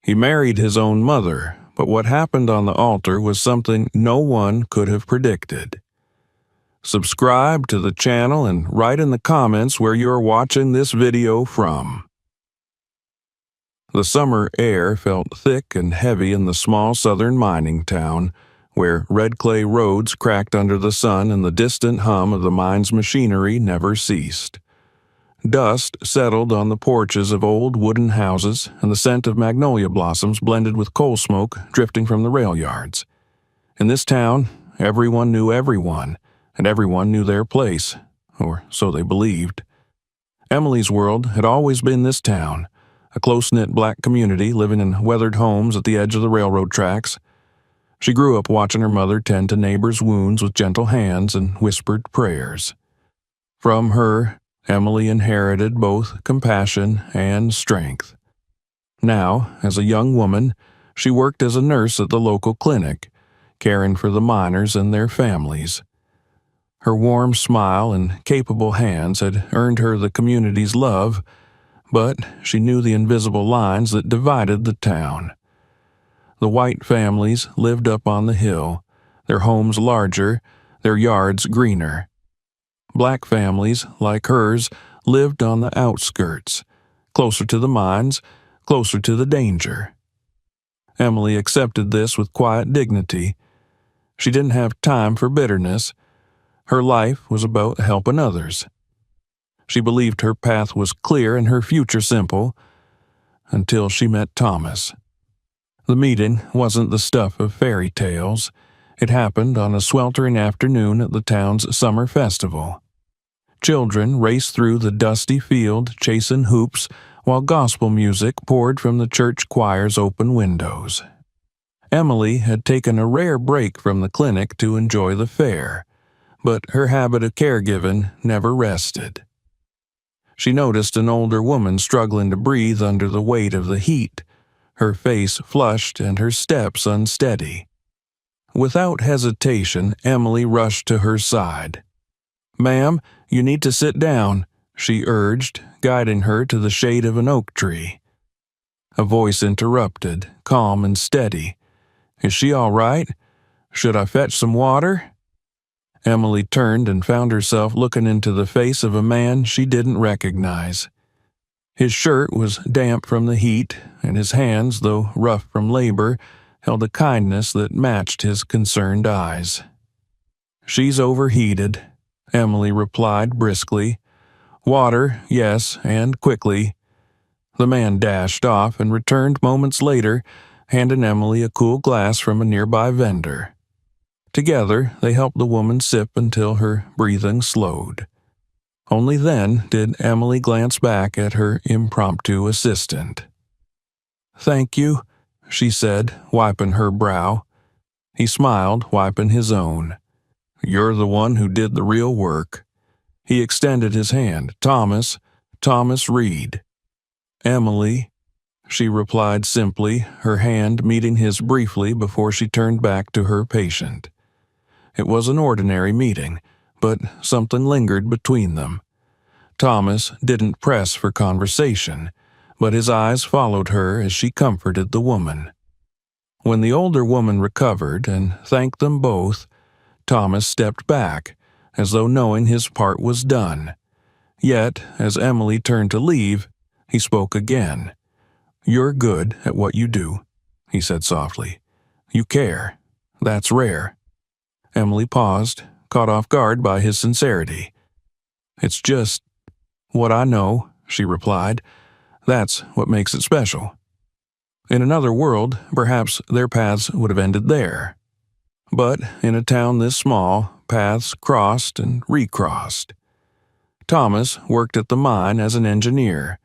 He married his own mother, but what happened on the altar was something no one could have predicted. Subscribe to the channel and write in the comments where you are watching this video from. The summer air felt thick and heavy in the small southern mining town, where red clay roads cracked under the sun and the distant hum of the mine's machinery never ceased. Dust settled on the porches of old wooden houses, and the scent of magnolia blossoms blended with coal smoke drifting from the rail yards. In this town, everyone knew everyone, and everyone knew their place, or so they believed. Emily's world had always been this town, a close-knit black community living in weathered homes at the edge of the railroad tracks. She grew up watching her mother tend to neighbors' wounds with gentle hands and whispered prayers. From her, Emily inherited both compassion and strength. Now, as a young woman, she worked as a nurse at the local clinic, caring for the miners and their families. Her warm smile and capable hands had earned her the community's love, but she knew the invisible lines that divided the town. The white families lived up on the hill, their homes larger, their yards greener. Black families, like hers, lived on the outskirts, closer to the mines, closer to the danger. Emily accepted this with quiet dignity. She didn't have time for bitterness. Her life was about helping others. She believed her path was clear and her future simple, until she met Thomas. The meeting wasn't the stuff of fairy tales. It happened on a sweltering afternoon at the town's summer festival. Children raced through the dusty field chasing hoops, while gospel music poured from the church choir's open windows. Emily had taken a rare break from the clinic to enjoy the fair, but her habit of caregiving never rested. She noticed an older woman struggling to breathe under the weight of the heat, her face flushed and her steps unsteady. Without hesitation, Emily rushed to her side. "Ma'am, you need to sit down," she urged, guiding her to the shade of an oak tree. A voice interrupted, calm and steady. "Is she all right? Should I fetch some water?" Emily turned and found herself looking into the face of a man she didn't recognize. His shirt was damp from the heat, and his hands, though rough from labor, held a kindness that matched his concerned eyes. "She's overheated," Emily replied briskly. "Water, yes, and quickly." The man dashed off and returned moments later, handing Emily a cool glass from a nearby vendor. Together, they helped the woman sip until her breathing slowed. Only then did Emily glance back at her impromptu assistant. "Thank you," she said, wiping her brow. He smiled, wiping his own. "You're the one who did the real work." He extended his hand. Thomas Reed." "Emily," she replied simply, her hand meeting his briefly before she turned back to her patient. It was an ordinary meeting, but something lingered between them. Thomas didn't press for conversation, but his eyes followed her as she comforted the woman. When the older woman recovered and thanked them both, Thomas stepped back, as though knowing his part was done. Yet, as Emily turned to leave, he spoke again. "You're good at what you do," he said softly. "You care. That's rare." Emily paused, caught off guard by his sincerity. "It's just what I know," she replied. "That's what makes it special." In another world, perhaps their paths would have ended there. But in a town this small, paths crossed and recrossed. Thomas worked at the mine as an engineer,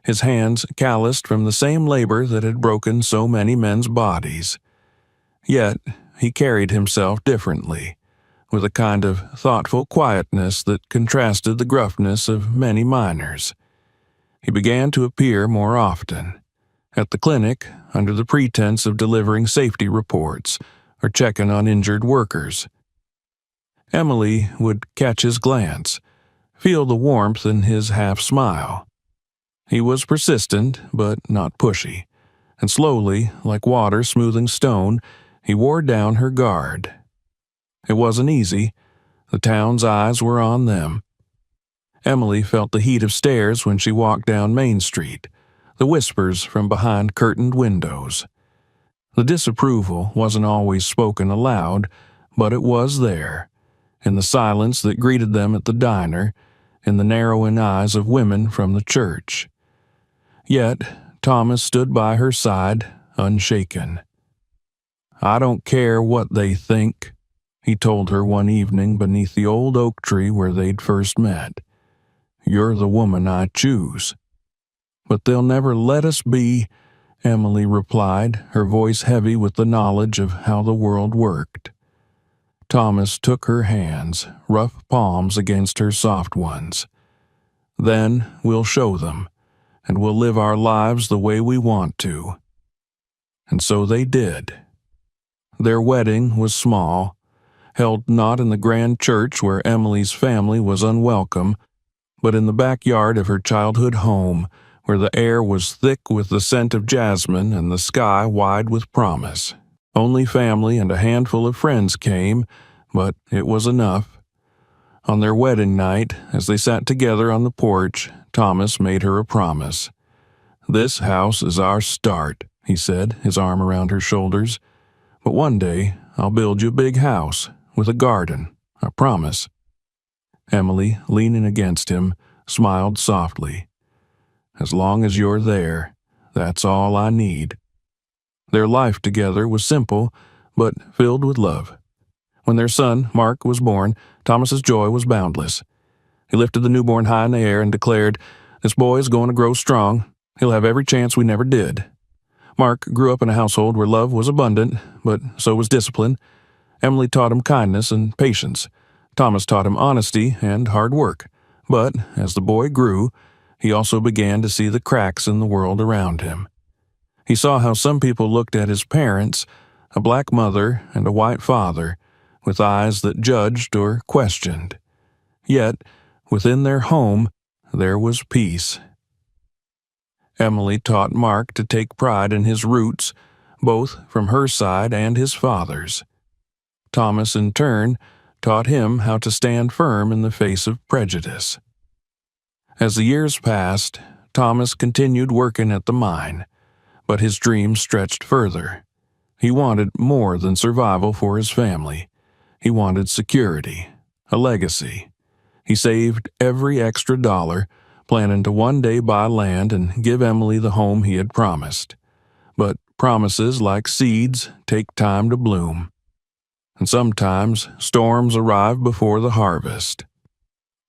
his hands calloused from the same labor that had broken so many men's bodies. Yet he carried himself differently, with a kind of thoughtful quietness that contrasted the gruffness of many miners. He began to appear more often. At the clinic, under the pretense of delivering safety reports or checking on injured workers. Emily would catch his glance, feel the warmth in his half-smile. He was persistent, but not pushy, and slowly, like water smoothing stone, he wore down her guard. It wasn't easy. The town's eyes were on them. Emily felt the heat of stares when she walked down Main Street, the whispers from behind curtained windows. The disapproval wasn't always spoken aloud, but it was there, in the silence that greeted them at the diner, in the narrowing eyes of women from the church. Yet Thomas stood by her side, unshaken. "I don't care what they think," he told her one evening beneath the old oak tree where they'd first met. "You're the woman I choose." "But they'll never let us be," Emily replied, her voice heavy with the knowledge of how the world worked. Thomas took her hands, rough palms against her soft ones. "Then we'll show them, and we'll live our lives the way we want to." And so they did. Their wedding was small, held not in the grand church where Emily's family was unwelcome, but in the backyard of her childhood home, where the air was thick with the scent of jasmine and the sky wide with promise. Only family and a handful of friends came, but it was enough. On their wedding night, as they sat together on the porch, Thomas made her a promise. "This house is our start," he said, his arm around her shoulders. "But one day I'll build you a big house with a garden, I promise." Emily, leaning against him, smiled softly. "As long as you're there, that's all I need." Their life together was simple, but filled with love. When their son, Mark, was born, Thomas's joy was boundless. He lifted the newborn high in the air and declared, "This boy is going to grow strong. He'll have every chance we never did." Mark grew up in a household where love was abundant, but so was discipline. Emily taught him kindness and patience. Thomas taught him honesty and hard work. But as the boy grew, he also began to see the cracks in the world around him. He saw how some people looked at his parents, a black mother and a white father, with eyes that judged or questioned. Yet, within their home, there was peace. Emily taught Mark to take pride in his roots, both from her side and his father's. Thomas, in turn, taught him how to stand firm in the face of prejudice. As the years passed, Thomas continued working at the mine, but his dreams stretched further. He wanted more than survival for his family. He wanted security, a legacy. He saved every extra dollar, planning to one day buy land and give Emily the home he had promised. But promises, like seeds, take time to bloom. And sometimes storms arrive before the harvest.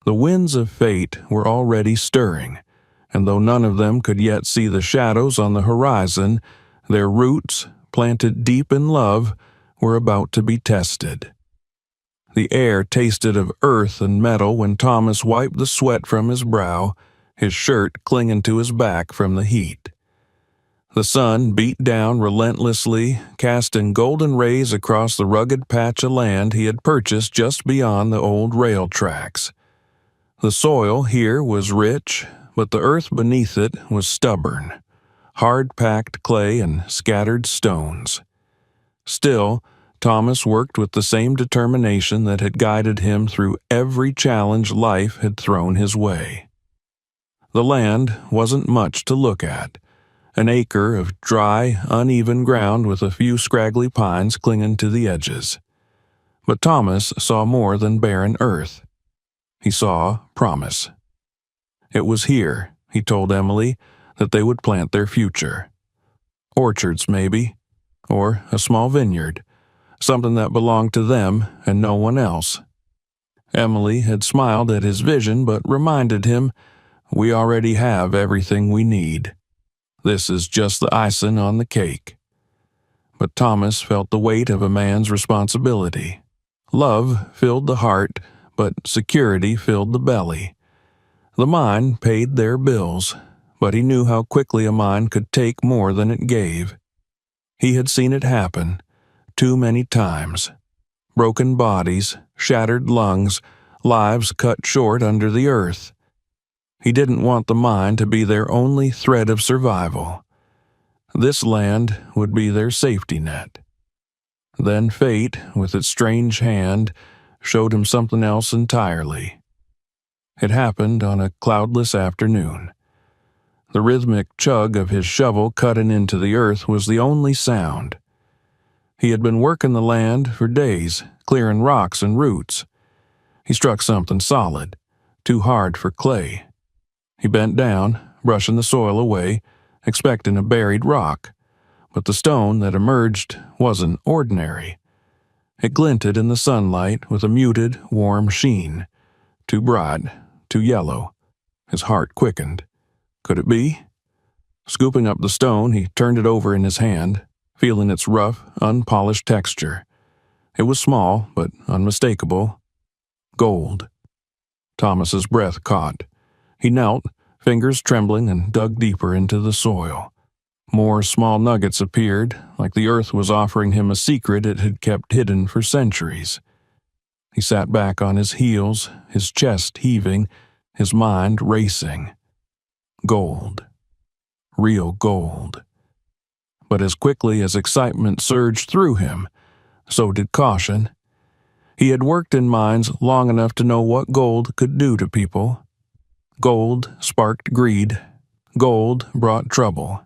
The winds of fate were already stirring, and though none of them could yet see the shadows on the horizon, their roots, planted deep in love, were about to be tested. The air tasted of earth and metal when Thomas wiped the sweat from his brow, his shirt clinging to his back from the heat. The sun beat down relentlessly, casting golden rays across the rugged patch of land he had purchased just beyond the old rail tracks. The soil here was rich, but the earth beneath it was stubborn, hard-packed clay and scattered stones. Still, Thomas worked with the same determination that had guided him through every challenge life had thrown his way. The land wasn't much to look at, an acre of dry, uneven ground with a few scraggly pines clinging to the edges. But Thomas saw more than barren earth. He saw promise. It was here, he told Emily, that they would plant their future. Orchards, maybe, or a small vineyard, something that belonged to them and no one else. Emily had smiled at his vision but reminded him, "We already have everything we need. This is just the icing on the cake." But Thomas felt the weight of a man's responsibility. Love filled the heart, but security filled the belly. The mine paid their bills, but he knew how quickly a mine could take more than it gave. He had seen it happen too many times. Broken bodies, shattered lungs, lives cut short under the earth. He didn't want the mine to be their only thread of survival. This land would be their safety net. Then fate, with its strange hand, showed him something else entirely. It happened on a cloudless afternoon. The rhythmic chug of his shovel cutting into the earth was the only sound. He had been working the land for days, clearing rocks and roots. He struck something solid, too hard for clay. He bent down, brushing the soil away, expecting a buried rock. But the stone that emerged wasn't ordinary. It glinted in the sunlight with a muted, warm sheen. Too bright, too yellow. His heart quickened. Could it be? Scooping up the stone, he turned it over in his hand, feeling its rough, unpolished texture. It was small, but unmistakable. Gold. Thomas's breath caught. He knelt, fingers trembling, and dug deeper into the soil. More small nuggets appeared, like the earth was offering him a secret it had kept hidden for centuries. He sat back on his heels, his chest heaving, his mind racing. Gold. Real gold. But as quickly as excitement surged through him, so did caution. He had worked in mines long enough to know what gold could do to people. Gold sparked greed. Gold brought trouble.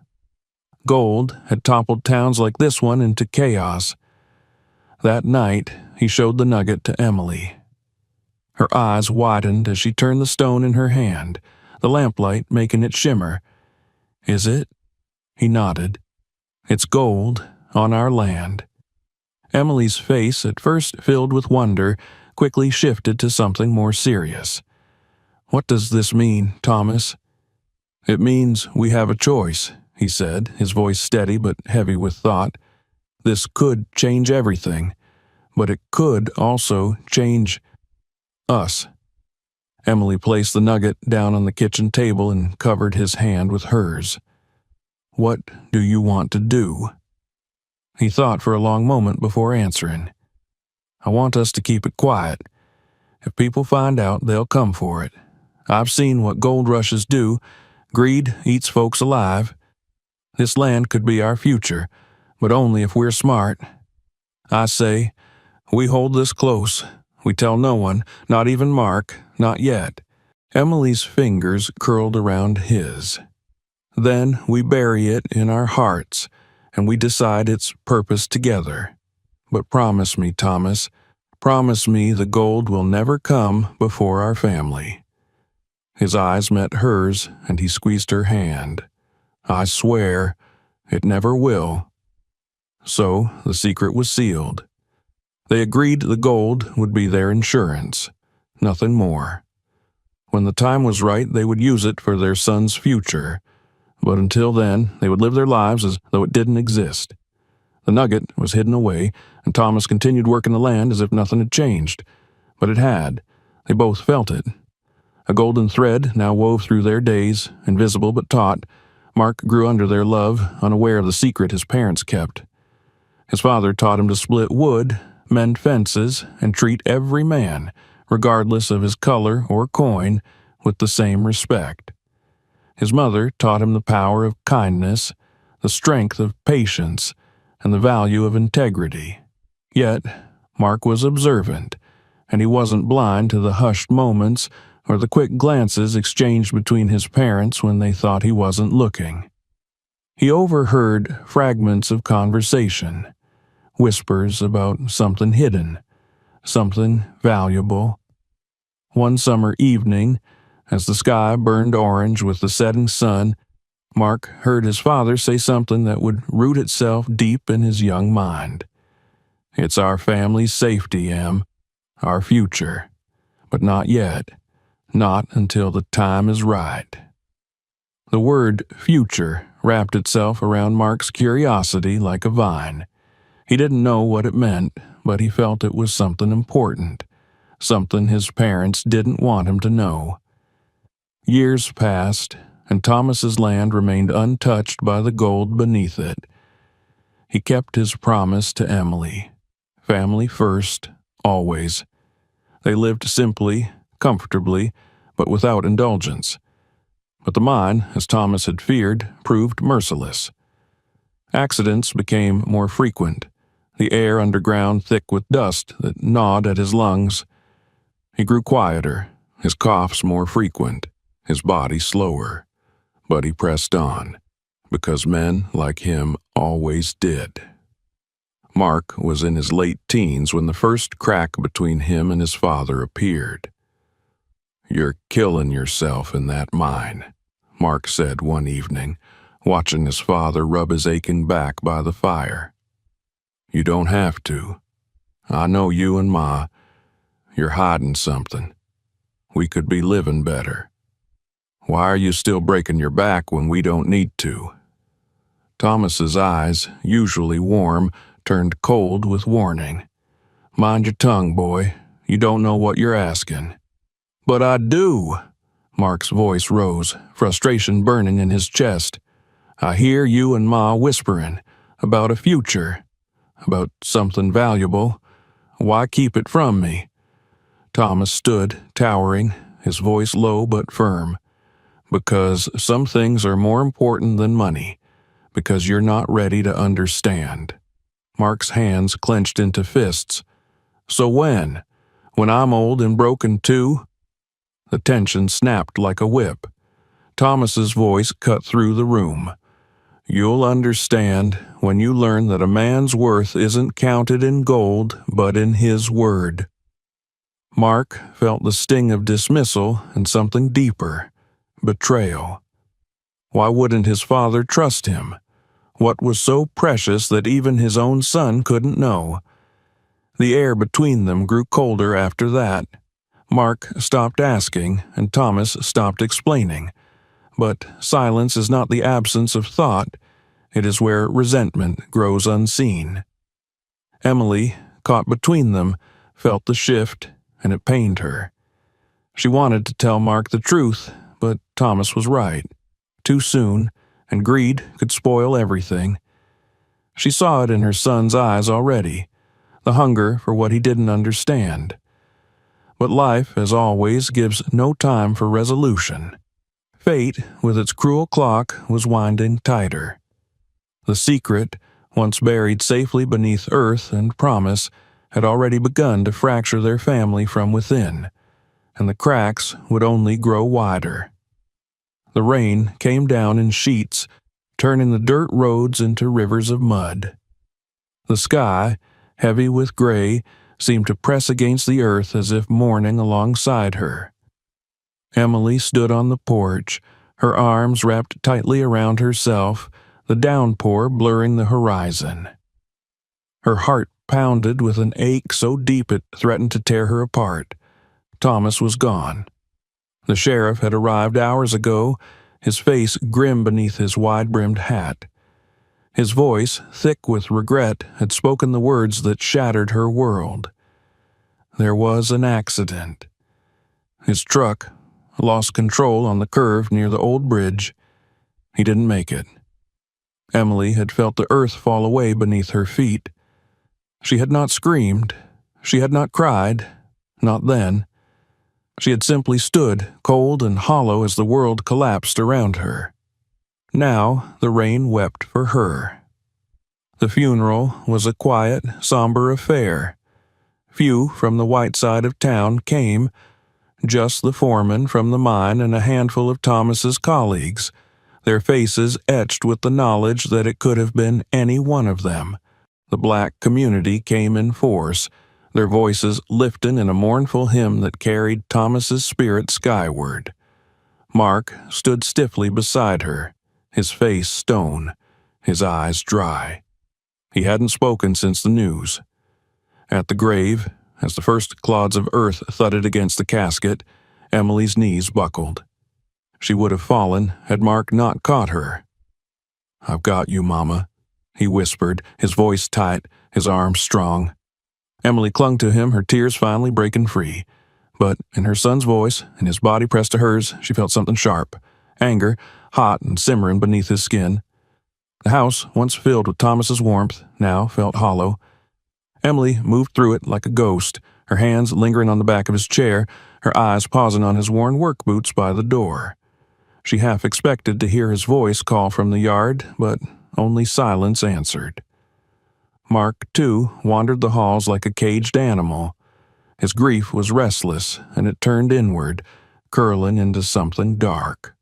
Gold had toppled towns like this one into chaos. That night, he showed the nugget to Emily. Her eyes widened as she turned the stone in her hand, the lamplight making it shimmer. "Is it?" He nodded. "It's gold on our land." Emily's face, at first filled with wonder, quickly shifted to something more serious. "What does this mean, Thomas?" "It means we have a choice," he said, his voice steady but heavy with thought. "This could change everything, but it could also change us." Emily placed the nugget down on the kitchen table and covered his hand with hers. "What do you want to do?" He thought for a long moment before answering. "I want us to keep it quiet. If people find out, they'll come for it. I've seen what gold rushes do. Greed eats folks alive. This land could be our future, but only if we're smart. I say, we hold this close. We tell no one, not even Mark, not yet." Emily's fingers curled around his. "Then we bury it in our hearts, and we decide its purpose together. But promise me, Thomas, promise me the gold will never come before our family." His eyes met hers, and he squeezed her hand. "I swear, it never will." So the secret was sealed. They agreed the gold would be their insurance, nothing more. When the time was right, they would use it for their son's future, but until then, they would live their lives as though it didn't exist. The nugget was hidden away, and Thomas continued working the land as if nothing had changed. But it had. They both felt it. A golden thread now wove through their days, invisible but taut. Mark grew under their love, unaware of the secret his parents kept. His father taught him to split wood, mend fences, and treat every man, regardless of his color or coin, with the same respect. His mother taught him the power of kindness, the strength of patience, and the value of integrity. Yet, Mark was observant, and he wasn't blind to the hushed moments or the quick glances exchanged between his parents when they thought he wasn't looking. He overheard fragments of conversation, whispers about something hidden, something valuable. One summer evening, as the sky burned orange with the setting sun, Mark heard his father say something that would root itself deep in his young mind. "It's our family's safety, Em, our future, but not yet, not until the time is right." The word future wrapped itself around Mark's curiosity like a vine. He didn't know what it meant, but he felt it was something important, something his parents didn't want him to know. Years passed, and Thomas's land remained untouched by the gold beneath it. He kept his promise to Emily. Family first, always. They lived simply, comfortably, but without indulgence. But the mine, as Thomas had feared, proved merciless. Accidents became more frequent, the air underground thick with dust that gnawed at his lungs. He grew quieter, his coughs more frequent, his body slower. But he pressed on, because men like him always did. Mark was in his late teens when the first crack between him and his father appeared. "You're killing yourself in that mine," Mark said one evening, watching his father rub his aching back by the fire. "You don't have to. I know you and Ma. You're hiding something. We could be living better. Why are you still breaking your back when we don't need to?" Thomas's eyes, usually warm, turned cold with warning. "Mind your tongue, boy. You don't know what you're asking." "But I do." Mark's voice rose, frustration burning in his chest. "I hear you and Ma whispering about a future, about something valuable. Why keep it from me?" Thomas stood, towering, his voice low but firm. "Because some things are more important than money. Because you're not ready to understand." Mark's hands clenched into fists. "So when? When I'm old and broken too?" The tension snapped like a whip. Thomas's voice cut through the room. "You'll understand when you learn that a man's worth isn't counted in gold, but in his word." Mark felt the sting of dismissal and something deeper, betrayal. Why wouldn't his father trust him? What was so precious that even his own son couldn't know? The air between them grew colder after that. Mark stopped asking, and Thomas stopped explaining. But silence is not the absence of thought. It is where resentment grows unseen. Emily, caught between them, felt the shift, and it pained her. She wanted to tell Mark the truth, but Thomas was right. Too soon, and greed could spoil everything. She saw it in her son's eyes already, the hunger for what he didn't understand. But life, as always, gives no time for resolution. Fate, with its cruel clock, was winding tighter. The secret, once buried safely beneath earth and promise, had already begun to fracture their family from within, and the cracks would only grow wider. The rain came down in sheets, turning the dirt roads into rivers of mud. The sky, heavy with gray, seemed to press against the earth as if mourning alongside her. Emily stood on the porch, her arms wrapped tightly around herself, the downpour blurring the horizon. Her heart pounded with an ache so deep it threatened to tear her apart. Thomas was gone. The sheriff had arrived hours ago, his face grim beneath his wide-brimmed hat. His voice, thick with regret, had spoken the words that shattered her world. There was an accident. His truck lost control on the curve near the old bridge. He didn't make it. Emily had felt the earth fall away beneath her feet. She had not screamed. She had not cried. Not then. She had simply stood, cold and hollow as the world collapsed around her. Now the rain wept for her. The funeral was a quiet, somber affair. Few from the white side of town came, just the foreman from the mine and a handful of Thomas's colleagues, their faces etched with the knowledge that it could have been any one of them. The black community came in force, their voices lifting in a mournful hymn that carried Thomas's spirit skyward. Mark stood stiffly beside her, his face stone, his eyes dry. He hadn't spoken since the news. At the grave, as the first clods of earth thudded against the casket, Emily's knees buckled. She would have fallen had Mark not caught her. "I've got you, Mama," he whispered, his voice tight, his arms strong. Emily clung to him, her tears finally breaking free. But in her son's voice, and his body pressed to hers, she felt something sharp. Anger, hot and simmering beneath his skin. The house, once filled with Thomas's warmth, now felt hollow. Emily moved through it like a ghost, her hands lingering on the back of his chair, her eyes pausing on his worn work boots by the door. She half expected to hear his voice call from the yard, but only silence answered. Mark, too, wandered the halls like a caged animal. His grief was restless, and it turned inward, curling into something dark.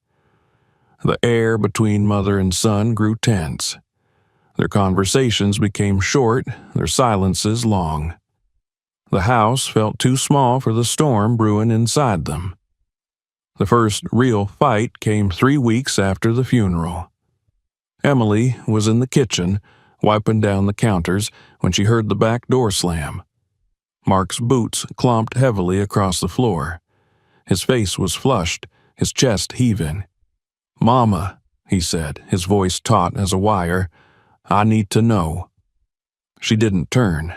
The air between mother and son grew tense. Their conversations became short, their silences long. The house felt too small for the storm brewing inside them. The first real fight came 3 weeks after the funeral. Emily was in the kitchen, wiping down the counters, when she heard the back door slam. Mark's boots clomped heavily across the floor. His face was flushed, his chest heaving. "Mama," he said, his voice taut as a wire, "I need to know." She didn't turn.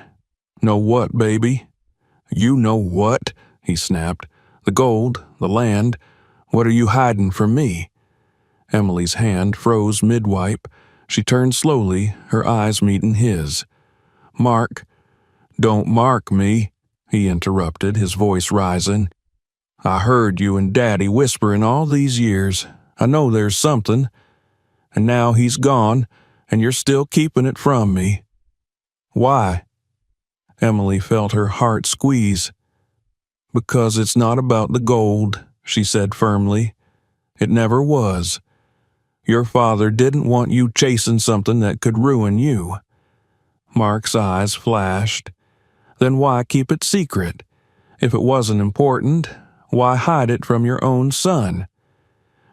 "Know what, baby?" "You know what?" he snapped. "The gold, the land. What are you hiding from me?" Emily's hand froze mid-wipe. She turned slowly, her eyes meeting his. "Mark—" "Don't mark me," he interrupted, his voice rising. "I heard you and Daddy whispering all these years. I know there's something. And now he's gone, and you're still keeping it from me. Why?" Emily felt her heart squeeze. "Because it's not about the gold," she said firmly. "It never was. Your father didn't want you chasing something that could ruin you." Mark's eyes flashed. "Then why keep it secret? If it wasn't important, why hide it from your own son?"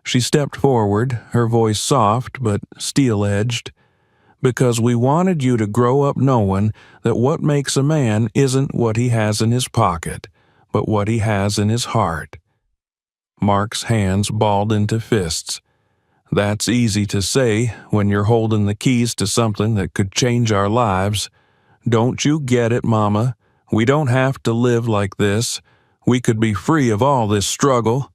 She stepped forward, her voice soft but steel-edged. "Because we wanted you to grow up knowing that what makes a man isn't what he has in his pocket, but what he has in his heart." Mark's hands balled into fists. "That's easy to say when you're holding the keys to something that could change our lives. Don't you get it, Mama? We don't have to live like this. We could be free of all this struggle."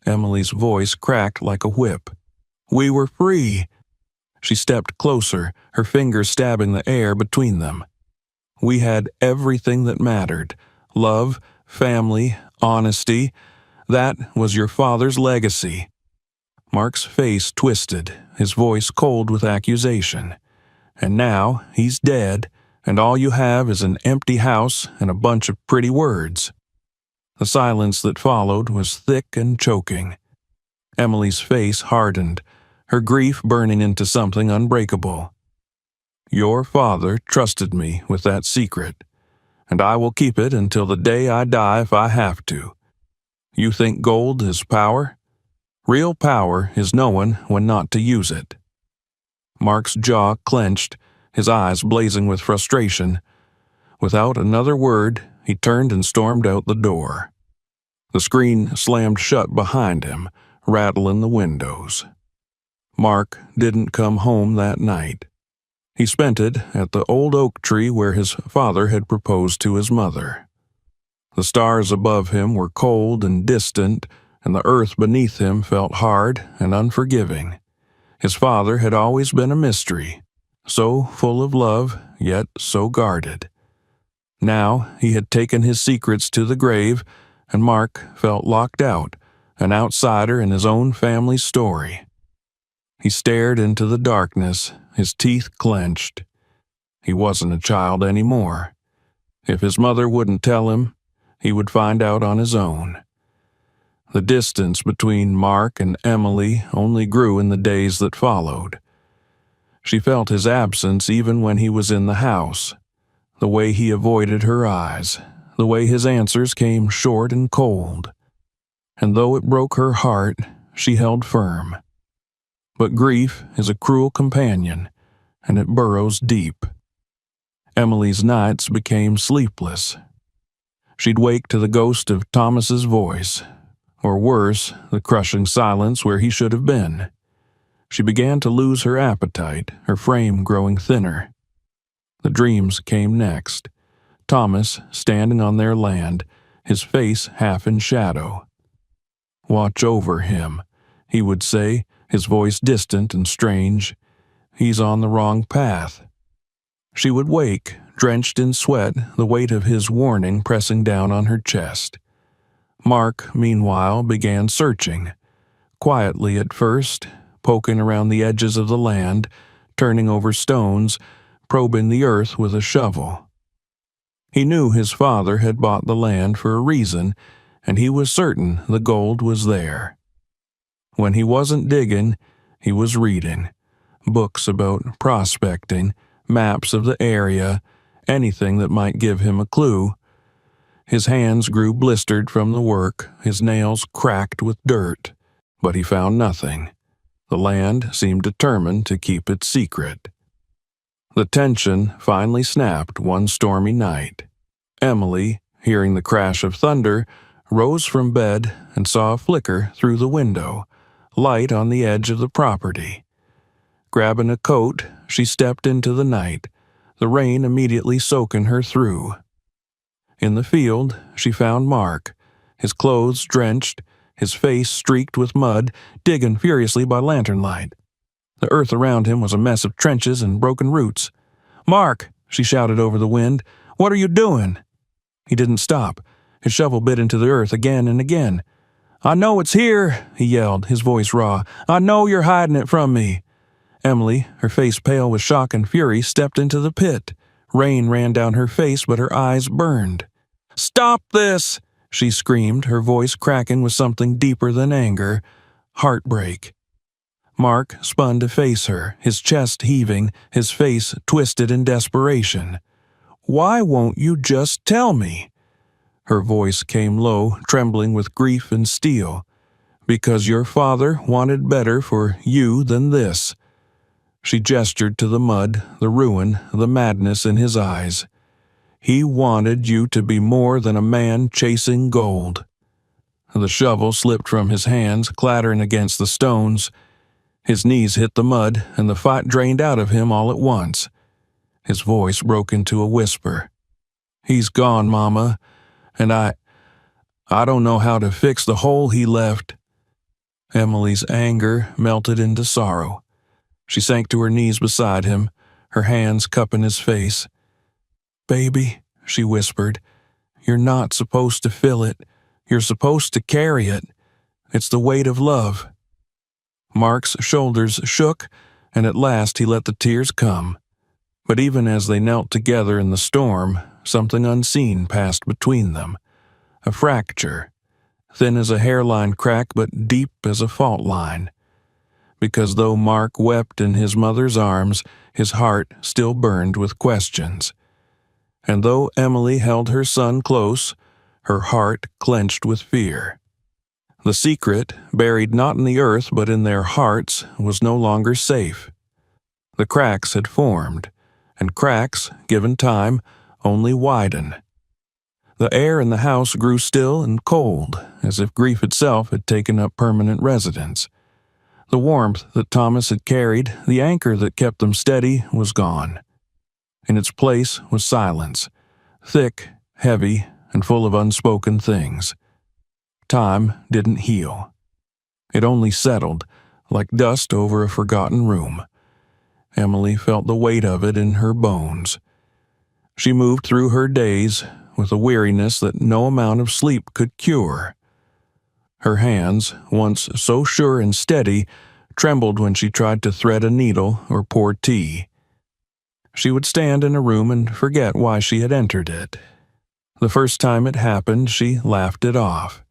Emily's voice cracked like a whip. "We were free." She stepped closer, her fingers stabbing the air between them. "We had everything that mattered. Love, family, honesty. That was your father's legacy." Mark's face twisted, his voice cold with accusation. "And now he's dead, and all you have is an empty house and a bunch of pretty words." The silence that followed was thick and choking. Emily's face hardened, her grief burning into something unbreakable. "Your father trusted me with that secret, and I will keep it until the day I die if I have to. You think gold is power? Real power is knowing when not to use it." Mark's jaw clenched, his eyes blazing with frustration. Without another word, he turned and stormed out the door. The screen slammed shut behind him, rattling the windows. Mark didn't come home that night. He spent it at the old oak tree where his father had proposed to his mother. The stars above him were cold and distant, and the earth beneath him felt hard and unforgiving. His father had always been a mystery, so full of love, yet so guarded. Now he had taken his secrets to the grave, and Mark felt locked out, an outsider in his own family's story. He stared into the darkness, his teeth clenched. He wasn't a child anymore. If his mother wouldn't tell him, he would find out on his own. The distance between Mark and Emily only grew in the days that followed. She felt his absence even when he was in the house, the way he avoided her eyes, the way his answers came short and cold. And though it broke her heart, she held firm. But grief is a cruel companion, and it burrows deep. Emily's nights became sleepless. She'd wake to the ghost of Thomas's voice, or worse, the crushing silence where he should have been. She began to lose her appetite, her frame growing thinner. The dreams came next. Thomas standing on their land, his face half in shadow. "Watch over him," he would say, his voice distant and strange. "He's on the wrong path." She would wake, drenched in sweat, the weight of his warning pressing down on her chest. Mark, meanwhile, began searching. Quietly at first, poking around the edges of the land, turning over stones, probing the earth with a shovel. He knew his father had bought the land for a reason, and he was certain the gold was there. When he wasn't digging, he was reading. Books about prospecting, maps of the area, anything that might give him a clue. His hands grew blistered from the work, his nails cracked with dirt, but he found nothing. The land seemed determined to keep its secret. The tension finally snapped one stormy night. Emily, hearing the crash of thunder, rose from bed and saw a flicker through the window, light on the edge of the property. Grabbing a coat, she stepped into the night, the rain immediately soaking her through. In the field, she found Mark, his clothes drenched, his face streaked with mud, digging furiously by lantern light. The earth around him was a mess of trenches and broken roots. "Mark!" she shouted over the wind. "What are you doing?" He didn't stop. His shovel bit into the earth again and again. "I know it's here," he yelled, his voice raw. "I know you're hiding it from me." Emily, her face pale with shock and fury, stepped into the pit. Rain ran down her face, but her eyes burned. "Stop this!" she screamed, her voice cracking with something deeper than anger. Heartbreak. Mark spun to face her, his chest heaving, his face twisted in desperation. "Why won't you just tell me?" Her voice came low, trembling with grief and steel. "Because your father wanted better for you than this." She gestured to the mud, the ruin, the madness in his eyes. "He wanted you to be more than a man chasing gold." The shovel slipped from his hands, clattering against the stones. His knees hit the mud, and the fight drained out of him all at once. His voice broke into a whisper. "He's gone, Mama, and I don't know how to fix the hole he left." Emily's anger melted into sorrow. She sank to her knees beside him, her hands cupping his face. "Baby," she whispered, "you're not supposed to feel it. You're supposed to carry it. It's the weight of love." Mark's shoulders shook, and at last he let the tears come. But even as they knelt together in the storm, something unseen passed between them. A fracture, thin as a hairline crack but deep as a fault line. Because though Mark wept in his mother's arms, his heart still burned with questions. And though Emily held her son close, her heart clenched with fear. The secret, buried not in the earth but in their hearts, was no longer safe. The cracks had formed, and cracks, given time, only widen. The air in the house grew still and cold, as if grief itself had taken up permanent residence. The warmth that Thomas had carried, the anchor that kept them steady, was gone. In its place was silence, thick, heavy, and full of unspoken things. Time didn't heal. It only settled, like dust over a forgotten room. Emily felt the weight of it in her bones. She moved through her days with a weariness that no amount of sleep could cure. Her hands, once so sure and steady, trembled when she tried to thread a needle or pour tea. She would stand in a room and forget why she had entered it. The first time it happened, she laughed it off.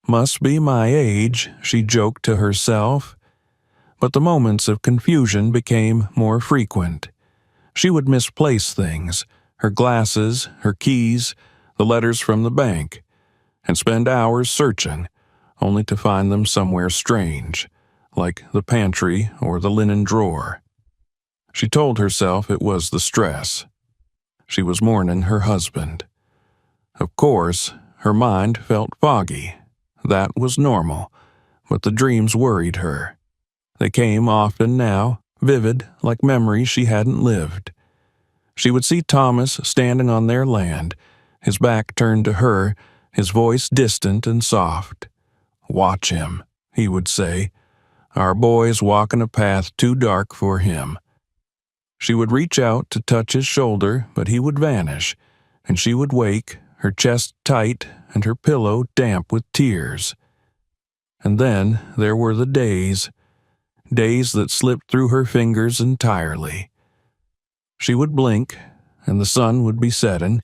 "Must be my age," she joked to herself. But the moments of confusion became more frequent. She would misplace things, her glasses, her keys, the letters from the bank, and spend hours searching, only to find them somewhere strange, like the pantry or the linen drawer. She told herself it was the stress. She was mourning her husband. Of course, her mind felt foggy. That was normal, but the dreams worried her. They came often now, vivid, like memories she hadn't lived. She would see Thomas standing on their land, his back turned to her, his voice distant and soft. "Watch him," he would say. "Our boy's walking a path too dark for him." She would reach out to touch his shoulder, but he would vanish, and she would wake, her chest tight and her pillow damp with tears. And then there were the days days that slipped through her fingers entirely. She would blink, and the sun would be setting,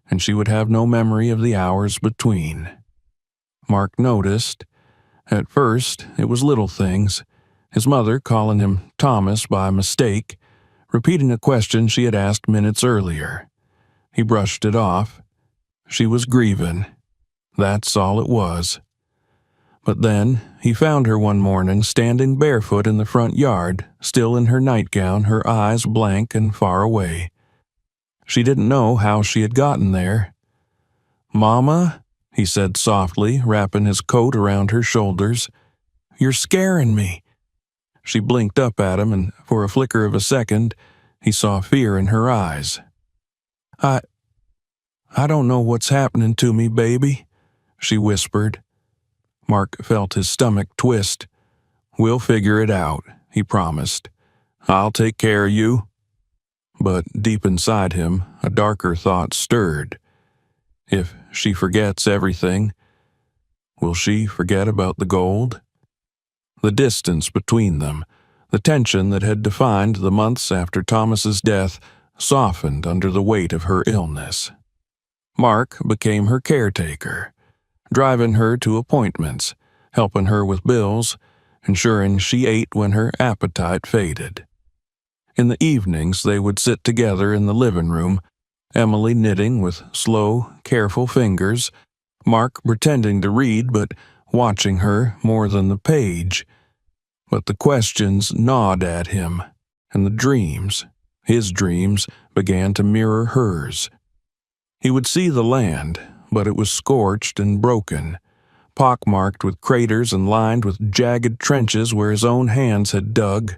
and she would have no memory of the hours between. Mark noticed. At first, it was little things, his mother calling him Thomas by mistake, repeating a question she had asked minutes earlier. He brushed it off. She was grieving. That's all it was. But then, he found her one morning standing barefoot in the front yard, still in her nightgown, her eyes blank and far away. She didn't know how she had gotten there. "Mama," he said softly, wrapping his coat around her shoulders, "you're scaring me." She blinked up at him, and for a flicker of a second, he saw fear in her eyes. I don't know what's happening to me, baby," she whispered. Mark felt his stomach twist. "We'll figure it out," he promised. "I'll take care of you." But deep inside him, a darker thought stirred. If she forgets everything, will she forget about the gold? The distance between them, the tension that had defined the months after Thomas's death, softened under the weight of her illness. Mark became her caretaker, driving her to appointments, helping her with bills, ensuring she ate when her appetite faded. In the evenings, they would sit together in the living room, Emily knitting with slow, careful fingers, Mark pretending to read but watching her more than the page. But the questions gnawed at him, and the dreams, his dreams, began to mirror hers. He would see the land, but it was scorched and broken, pockmarked with craters and lined with jagged trenches where his own hands had dug.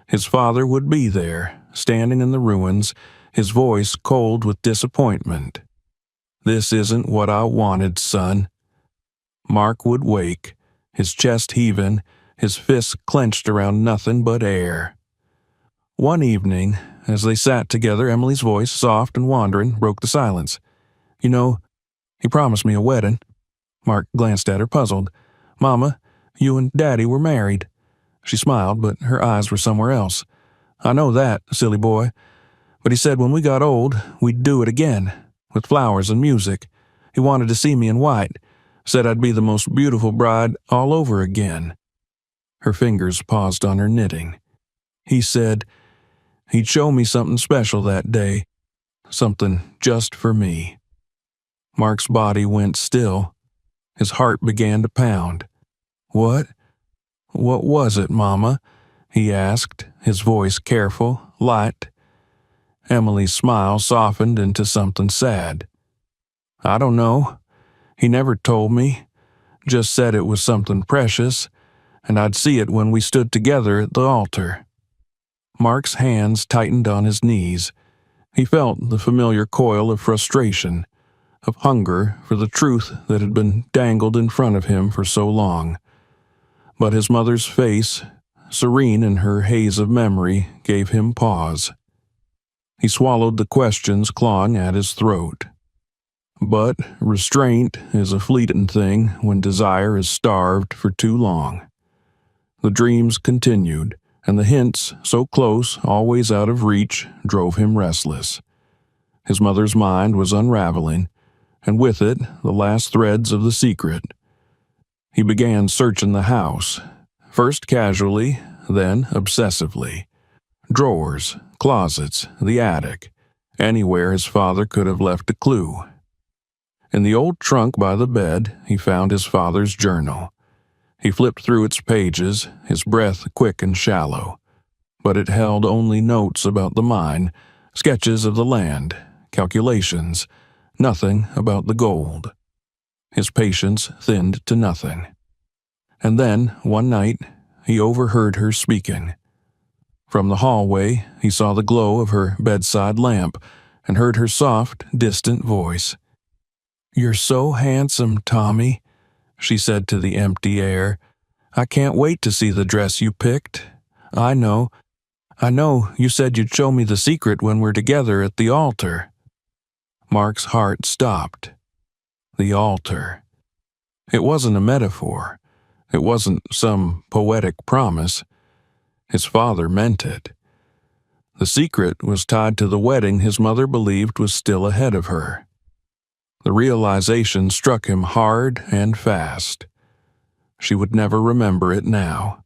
His father would be there, standing in the ruins, his voice cold with disappointment. "This isn't what I wanted, son." Mark would wake, his chest heaving, his fists clenched around nothing but air. One evening, as they sat together, Emily's voice, soft and wandering, broke the silence. "You know, he promised me a wedding." Mark glanced at her, puzzled. "Mama, you and Daddy were married." She smiled, but her eyes were somewhere else. "I know that, silly boy. But he said when we got old, we'd do it again, with flowers and music. He wanted to see me in white, said I'd be the most beautiful bride all over again." Her fingers paused on her knitting. "He said he'd show me something special that day, something just for me." Mark's body went still. His heart began to pound. What was it, Mama?" he asked, his voice careful, light. Emily's smile softened into something sad. "I don't know. He never told me. Just said it was something precious, and I'd see it when we stood together at the altar." Mark's hands tightened on his knees. He felt the familiar coil of frustration, of hunger for the truth that had been dangled in front of him for so long. But his mother's face, serene in her haze of memory, gave him pause. He swallowed the questions clawing at his throat. But restraint is a fleeting thing when desire is starved for too long. The dreams continued, and the hints, so close, always out of reach, drove him restless. His mother's mind was unraveling, and with it the last threads of the secret. He began searching the house, first casually, then obsessively. Drawers, closets, the attic, anywhere his father could have left a clue. In the old trunk by the bed, he found his father's journal. He flipped through its pages, his breath quick and shallow. But it held only notes about the mine, sketches of the land, calculations, nothing about the gold. His patience thinned to nothing. And then, one night, he overheard her speaking. From the hallway, he saw the glow of her bedside lamp and heard her soft, distant voice. "You're so handsome, Tommy," she said to the empty air. "I can't wait to see the dress you picked. I know, you said you'd show me the secret when we're together at the altar." Mark's heart stopped. The altar. It wasn't a metaphor. It wasn't some poetic promise. His father meant it. The secret was tied to the wedding his mother believed was still ahead of her. The realization struck him hard and fast. She would never remember it now.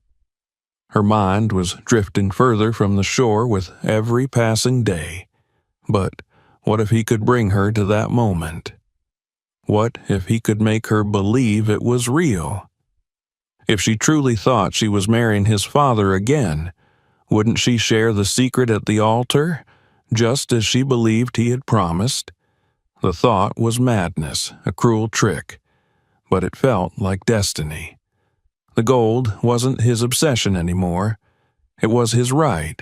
Her mind was drifting further from the shore with every passing day. But what if he could bring her to that moment? What if he could make her believe it was real? If she truly thought she was marrying his father again, wouldn't she share the secret at the altar, just as she believed he had promised? The thought was madness, a cruel trick, but it felt like destiny. The gold wasn't his obsession anymore. It was his right.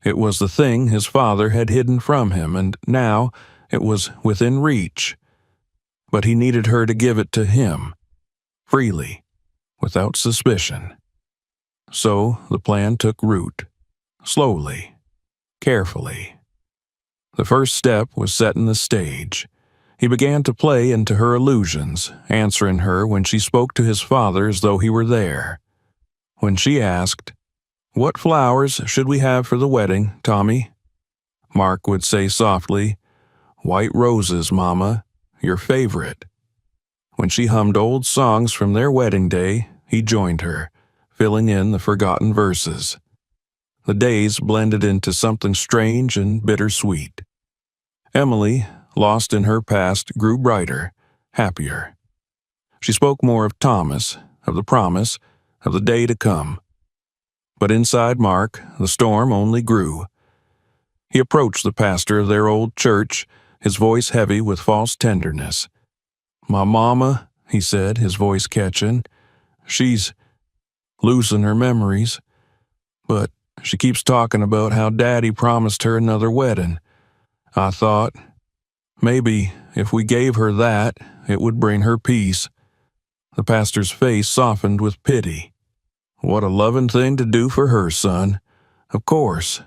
It was the thing his father had hidden from him, and now it was within reach. But he needed her to give it to him, freely, without suspicion. So the plan took root, slowly, carefully. The first step was setting the stage. He began to play into her illusions, answering her when she spoke to his father as though he were there. When she asked, "What flowers should we have for the wedding, Tommy?" Mark would say softly, "White roses, Mama, your favorite." When she hummed old songs from their wedding day, he joined her, filling in the forgotten verses. The days blended into something strange and bittersweet. Emily, lost in her past, grew brighter, happier. She spoke more of Thomas, of the promise, of the day to come. But inside Mark, the storm only grew. He approached the pastor of their old church, his voice heavy with false tenderness. "My mama," he said, his voice catching, "she's losing her memories. But she keeps talking about how Daddy promised her another wedding. I thought, maybe if we gave her that, it would bring her peace." The pastor's face softened with pity. "What a loving thing to do for her, son. Of course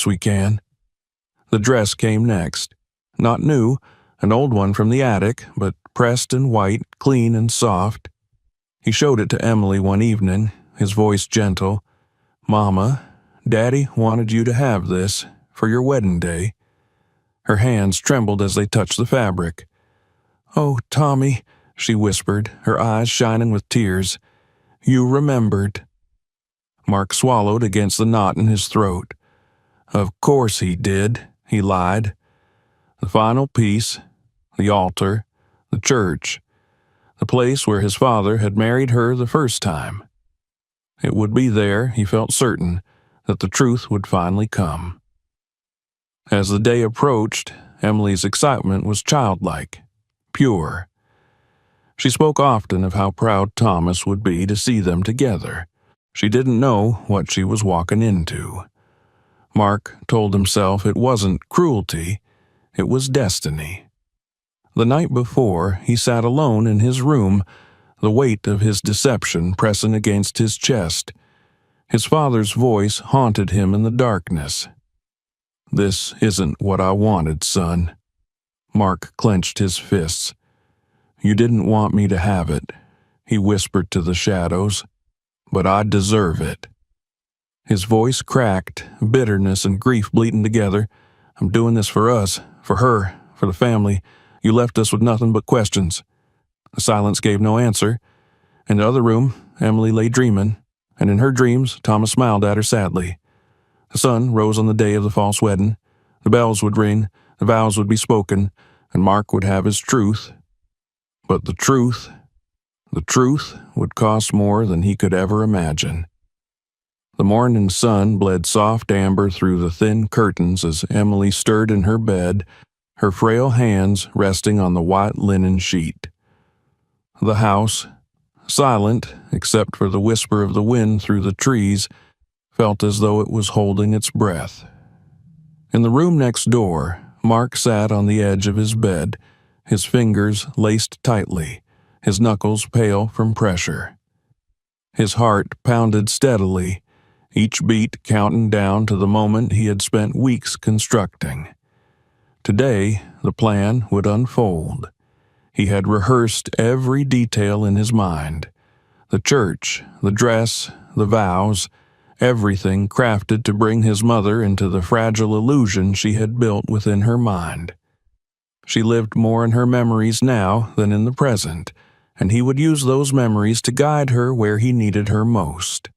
we can." The dress came next. Not new, an old one from the attic, but pressed and white, clean and soft. He showed it to Emily one evening, his voice gentle. "Mama, Daddy wanted you to have this for your wedding day." Her hands trembled as they touched the fabric. "Oh, Tommy," she whispered, her eyes shining with tears. "You remembered." Mark swallowed against the knot in his throat. "Of course he did," he lied. The final piece, the altar, the church, the place where his father had married her the first time. It would be there, he felt certain, that the truth would finally come. As the day approached, Emily's excitement was childlike, pure. She spoke often of how proud Thomas would be to see them together. She didn't know what she was walking into. Mark told himself it wasn't cruelty, it was destiny. The night before, he sat alone in his room, the weight of his deception pressing against his chest. His father's voice haunted him in the darkness. "This isn't what I wanted, son." Mark clenched his fists. "You didn't want me to have it," he whispered to the shadows, "but I deserve it." His voice cracked, bitterness and grief bleeding together. "I'm doing this for us, for her, for the family. You left us with nothing but questions." The silence gave no answer. In the other room, Emily lay dreaming, and in her dreams, Thomas smiled at her sadly. The sun rose on the day of the false wedding. The bells would ring, the vows would be spoken, and Mark would have his truth. But the truth would cost more than he could ever imagine. The morning sun bled soft amber through the thin curtains as Emily stirred in her bed, her frail hands resting on the white linen sheet. The house, silent except for the whisper of the wind through the trees, felt as though it was holding its breath. In the room next door, Mark sat on the edge of his bed, his fingers laced tightly, his knuckles pale from pressure. His heart pounded steadily, each beat counting down to the moment he had spent weeks constructing. Today, the plan would unfold. He had rehearsed every detail in his mind. The church, the dress, the vows, everything crafted to bring his mother into the fragile illusion she had built within her mind. She lived more in her memories now than in the present, and he would use those memories to guide her where he needed her most.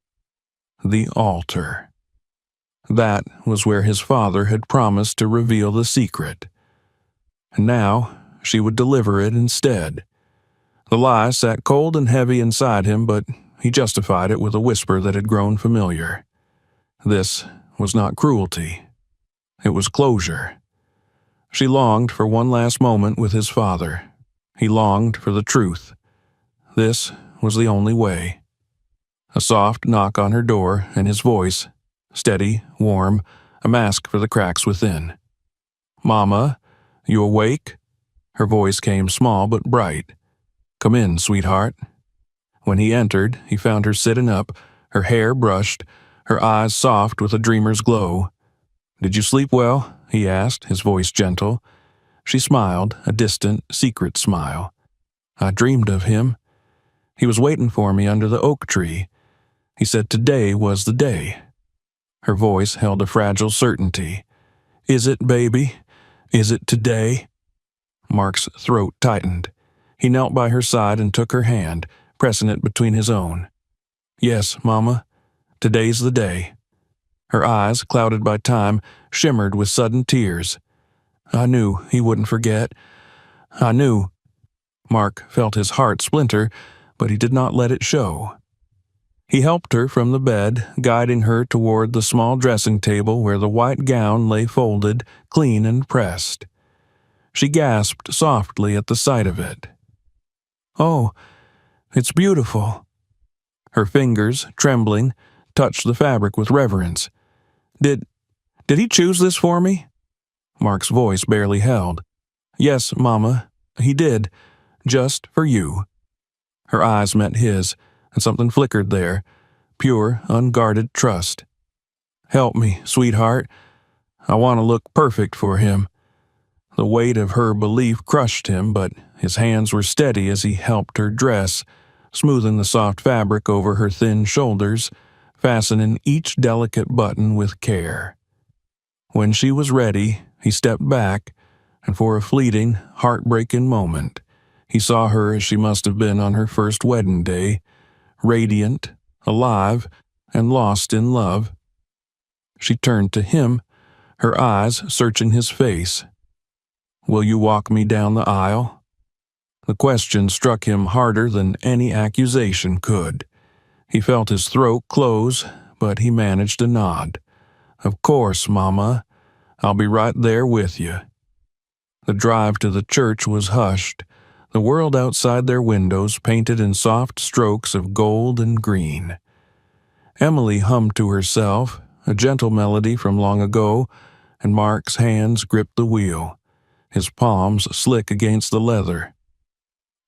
The altar. That was where his father had promised to reveal the secret. And now she would deliver it instead. The lie sat cold and heavy inside him, but he justified it with a whisper that had grown familiar. This was not cruelty. It was closure. She longed for one last moment with his father. He longed for the truth. This was the only way. A soft knock on her door, and his voice, steady, warm, a mask for the cracks within. "Mama, you awake?" Her voice came small but bright. "Come in, sweetheart." When he entered, he found her sitting up, her hair brushed, her eyes soft with a dreamer's glow. "Did you sleep well?" he asked, his voice gentle. She smiled, a distant, secret smile. "I dreamed of him. He was waiting for me under the oak tree. He said today was the day." Her voice held a fragile certainty. "Is it, baby? Is it today?" Mark's throat tightened. He knelt by her side and took her hand, pressing it between his own. "Yes, Mama. Today's the day." Her eyes, clouded by time, shimmered with sudden tears. "I knew he wouldn't forget. I knew." Mark felt his heart splinter, but he did not let it show. He helped her from the bed, guiding her toward the small dressing table where the white gown lay folded, clean and pressed. She gasped softly at the sight of it. "Oh, it's beautiful." Her fingers, trembling, touched the fabric with reverence. Did he choose this for me?" Mark's voice barely held. "Yes, Mama, he did. Just for you." Her eyes met his, and something flickered there, pure, unguarded trust. "Help me, sweetheart. I want to look perfect for him." The weight of her belief crushed him, but his hands were steady as he helped her dress, smoothing the soft fabric over her thin shoulders, fastening each delicate button with care. When she was ready, he stepped back, and for a fleeting, heartbreaking moment, he saw her as she must have been on her first wedding day, radiant, alive, and lost in love. She turned to him, her eyes searching his face. "Will you walk me down the aisle?" The question struck him harder than any accusation could. He felt his throat close, but he managed a nod. "Of course, Mama. I'll be right there with you." The drive to the church was hushed, the world outside their windows painted in soft strokes of gold and green. Emily hummed to herself, a gentle melody from long ago, and Mark's hands gripped the wheel, his palms slick against the leather.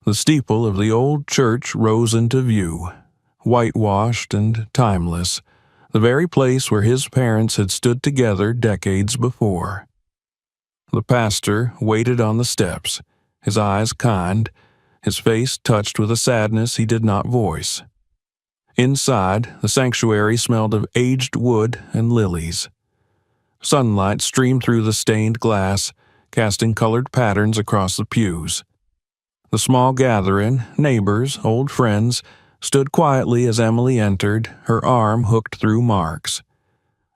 The steeple of the old church rose into view, whitewashed and timeless, the very place where his parents had stood together decades before. The pastor waited on the steps, his eyes kind, his face touched with a sadness he did not voice. Inside, the sanctuary smelled of aged wood and lilies. Sunlight streamed through the stained glass, casting colored patterns across the pews. The small gathering, neighbors, old friends, stood quietly as Emily entered, her arm hooked through Mark's.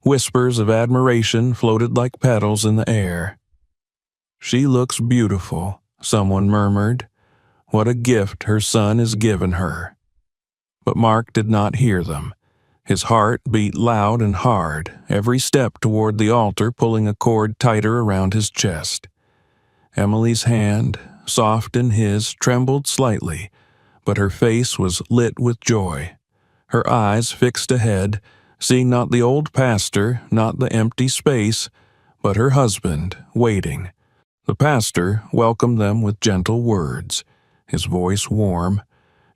Whispers of admiration floated like petals in the air. "She looks beautiful," someone murmured. "What a gift her son has given her." But Mark did not hear them. His heart beat loud and hard, every step toward the altar pulling a cord tighter around his chest. Emily's hand, soft in his, trembled slightly, but her face was lit with joy. Her eyes fixed ahead, seeing not the old pastor, not the empty space, but her husband, waiting. The pastor welcomed them with gentle words, his voice warm,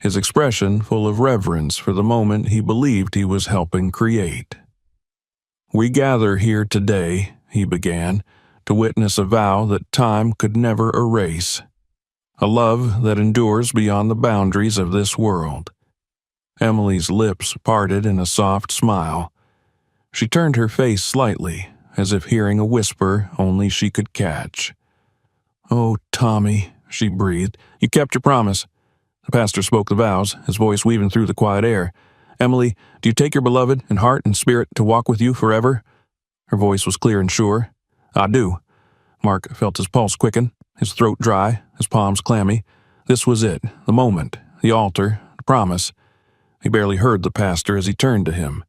his expression full of reverence for the moment he believed he was helping create. "We gather here today," he began, "to witness a vow that time could never erase. A love that endures beyond the boundaries of this world." Emily's lips parted in a soft smile. She turned her face slightly, as if hearing a whisper only she could catch. "Oh, Tommy," she breathed, "you kept your promise." The pastor spoke the vows, his voice weaving through the quiet air. "Emily, do you take your beloved in heart and spirit to walk with you forever?" Her voice was clear and sure. "I do." Mark felt his pulse quicken, his throat dry, his palms clammy. This was it, the moment, the altar, the promise. He barely heard the pastor as he turned to him.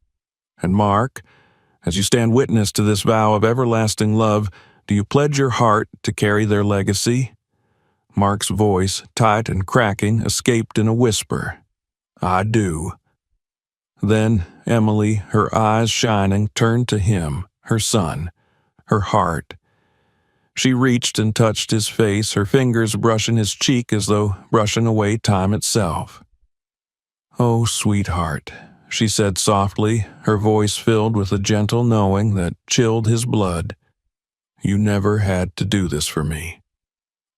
"And Mark, as you stand witness to this vow of everlasting love, do you pledge your heart to carry their legacy?" Mark's voice, tight and cracking, escaped in a whisper. "I do." Then Emily, her eyes shining, turned to him, her son, her heart. She reached and touched his face, her fingers brushing his cheek as though brushing away time itself. "Oh, sweetheart," she said softly, her voice filled with a gentle knowing that chilled his blood. "You never had to do this for me."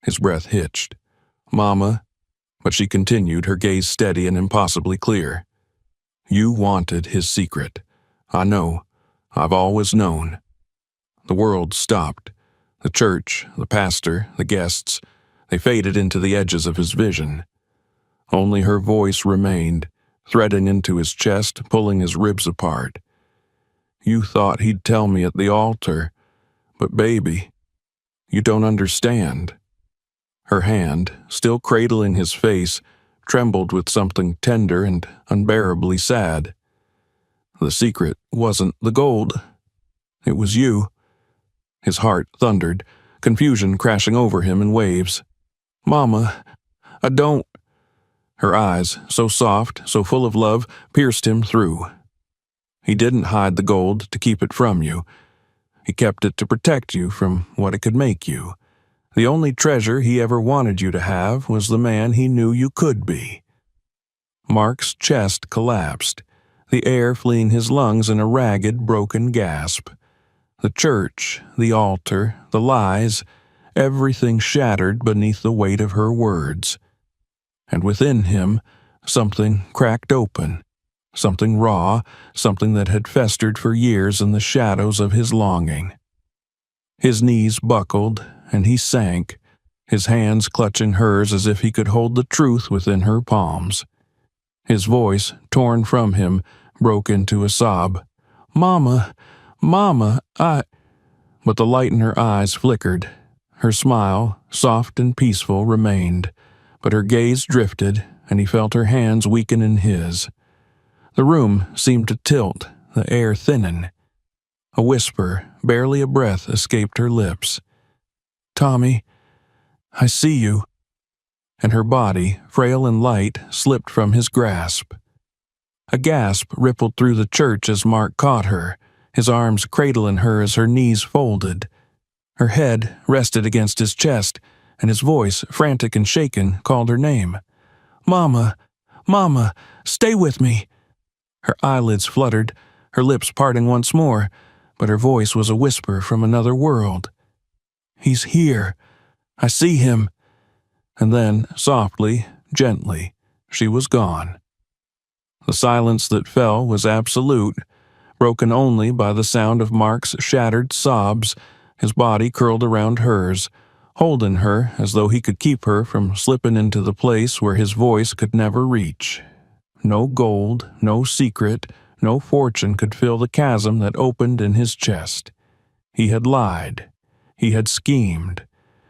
His breath hitched. "Mama," but she continued, her gaze steady and impossibly clear. "You wanted his secret. I know. I've always known." The world stopped. The church, the pastor, the guests, they faded into the edges of his vision. Only her voice remained, threading into his chest, pulling his ribs apart. "You thought he'd tell me at the altar, but baby, you don't understand." Her hand, still cradling his face, trembled with something tender and unbearably sad. "The secret wasn't the gold. It was you." His heart thundered, confusion crashing over him in waves. "Mama, I don't—" Her eyes, so soft, so full of love, pierced him through. "He didn't hide the gold to keep it from you. He kept it to protect you from what it could make you. The only treasure he ever wanted you to have was the man he knew you could be." Mark's chest collapsed, the air fleeing his lungs in a ragged, broken gasp. The church, the altar, the lies, everything shattered beneath the weight of her words. And within him, something cracked open, something raw, something that had festered for years in the shadows of his longing. His knees buckled, and he sank, his hands clutching hers as if he could hold the truth within her palms. His voice, torn from him, broke into a sob. "Mama, Mama, But the light in her eyes flickered. Her smile, soft and peaceful, remained, but her gaze drifted, and he felt her hands weaken in his. The room seemed to tilt, the air thinnen. A whisper, barely a breath, escaped her lips. "Tommy, I see you." And her body, frail and light, slipped from his grasp. A gasp rippled through the church as Mark caught her, his arms cradling her as her knees folded. Her head rested against his chest, and his voice, frantic and shaken, called her name. "Mama, Mama, stay with me." Her eyelids fluttered, her lips parting once more, but her voice was a whisper from another world. "He's here. I see him." And then, softly, gently, she was gone. The silence that fell was absolute, broken only by the sound of Mark's shattered sobs, his body curled around hers, holding her as though he could keep her from slipping into the place where his voice could never reach. No gold, no secret, no fortune could fill the chasm that opened in his chest. He had lied. He had schemed.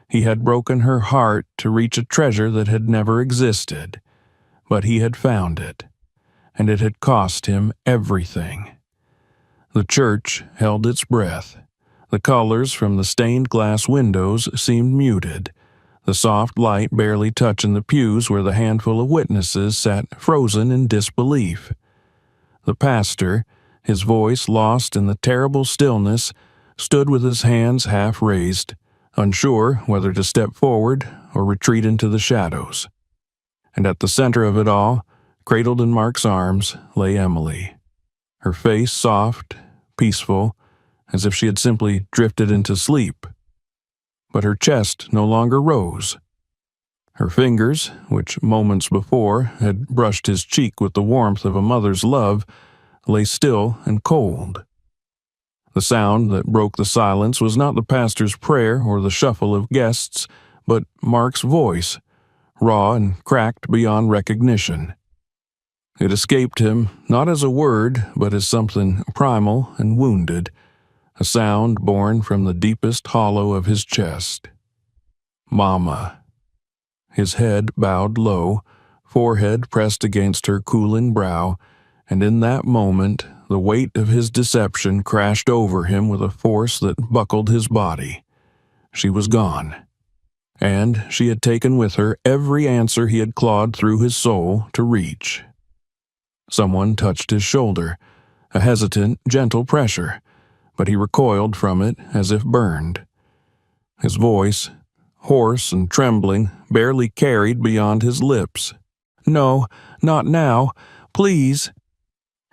He had broken her heart to reach a treasure that had never existed. But he had found it, and it had cost him everything. The church held its breath. The colors from the stained glass windows seemed muted, the soft light barely touching the pews where the handful of witnesses sat frozen in disbelief. The pastor, his voice lost in the terrible stillness, stood with his hands half raised, unsure whether to step forward or retreat into the shadows. And at the center of it all, cradled in Mark's arms, lay Emily, her face soft, peaceful, as if she had simply drifted into sleep. But her chest no longer rose. Her fingers, which moments before had brushed his cheek with the warmth of a mother's love, lay still and cold. The sound that broke the silence was not the pastor's prayer or the shuffle of guests, but Mark's voice, raw and cracked beyond recognition. It escaped him, not as a word, but as something primal and wounded, a sound born from the deepest hollow of his chest. Mama. His head bowed low, forehead pressed against her cooling brow, and in that moment the weight of his deception crashed over him with a force that buckled his body. She was gone, and she had taken with her every answer he had clawed through his soul to reach. Someone touched his shoulder, a hesitant, gentle pressure, but he recoiled from it as if burned. His voice, hoarse and trembling, barely carried beyond his lips. "No, not now. Please."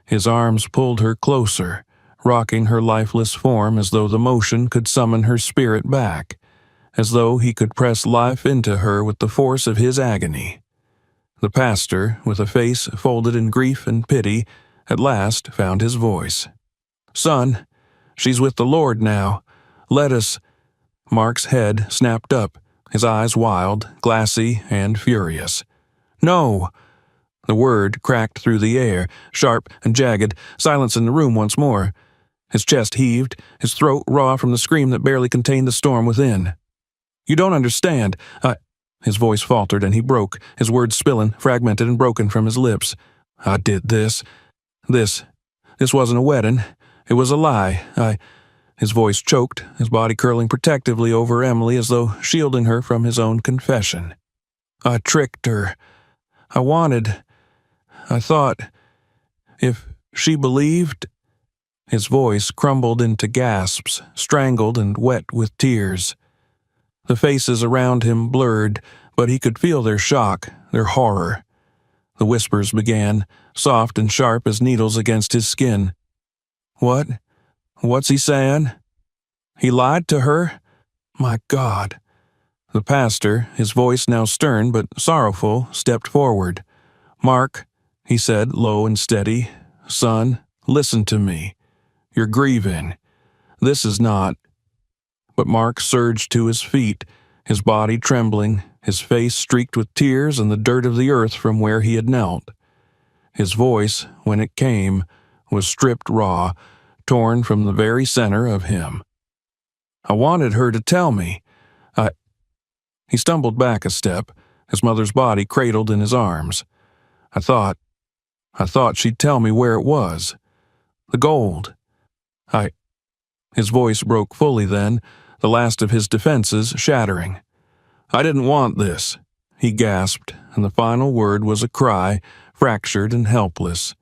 His arms pulled her closer, rocking her lifeless form as though the motion could summon her spirit back, as though he could press life into her with the force of his agony. The pastor, with a face folded in grief and pity, at last found his voice. "Son, she's with the Lord now. Let us—" Mark's head snapped up, his eyes wild, glassy, and furious. "No!" The word cracked through the air, sharp and jagged, silence in the room once more. His chest heaved, his throat raw from the scream that barely contained the storm within. "You don't understand. His voice faltered and he broke, his words spilling, fragmented and broken from his lips. "I did this. This wasn't a wedding. It was a lie. His voice choked, his body curling protectively over Emily as though shielding her from his own confession. "I tricked her. I thought, if she believed—" His voice crumbled into gasps, strangled and wet with tears. The faces around him blurred, but he could feel their shock, their horror. The whispers began, soft and sharp as needles against his skin. What's he saying? He lied to her? My God. The pastor, his voice now stern but sorrowful, stepped forward. "Mark," he said, low and steady, "son, listen to me. You're grieving. This is not—" But Mark surged to his feet, his body trembling, his face streaked with tears and the dirt of the earth from where he had knelt. His voice, when it came, was stripped raw, torn from the very center of him. "I wanted her to tell me. He stumbled back a step, his mother's body cradled in his arms. I thought she'd tell me where it was. The gold. His voice broke fully then, the last of his defenses shattering. "I didn't want this," he gasped, and the final word was a cry, fractured and helpless.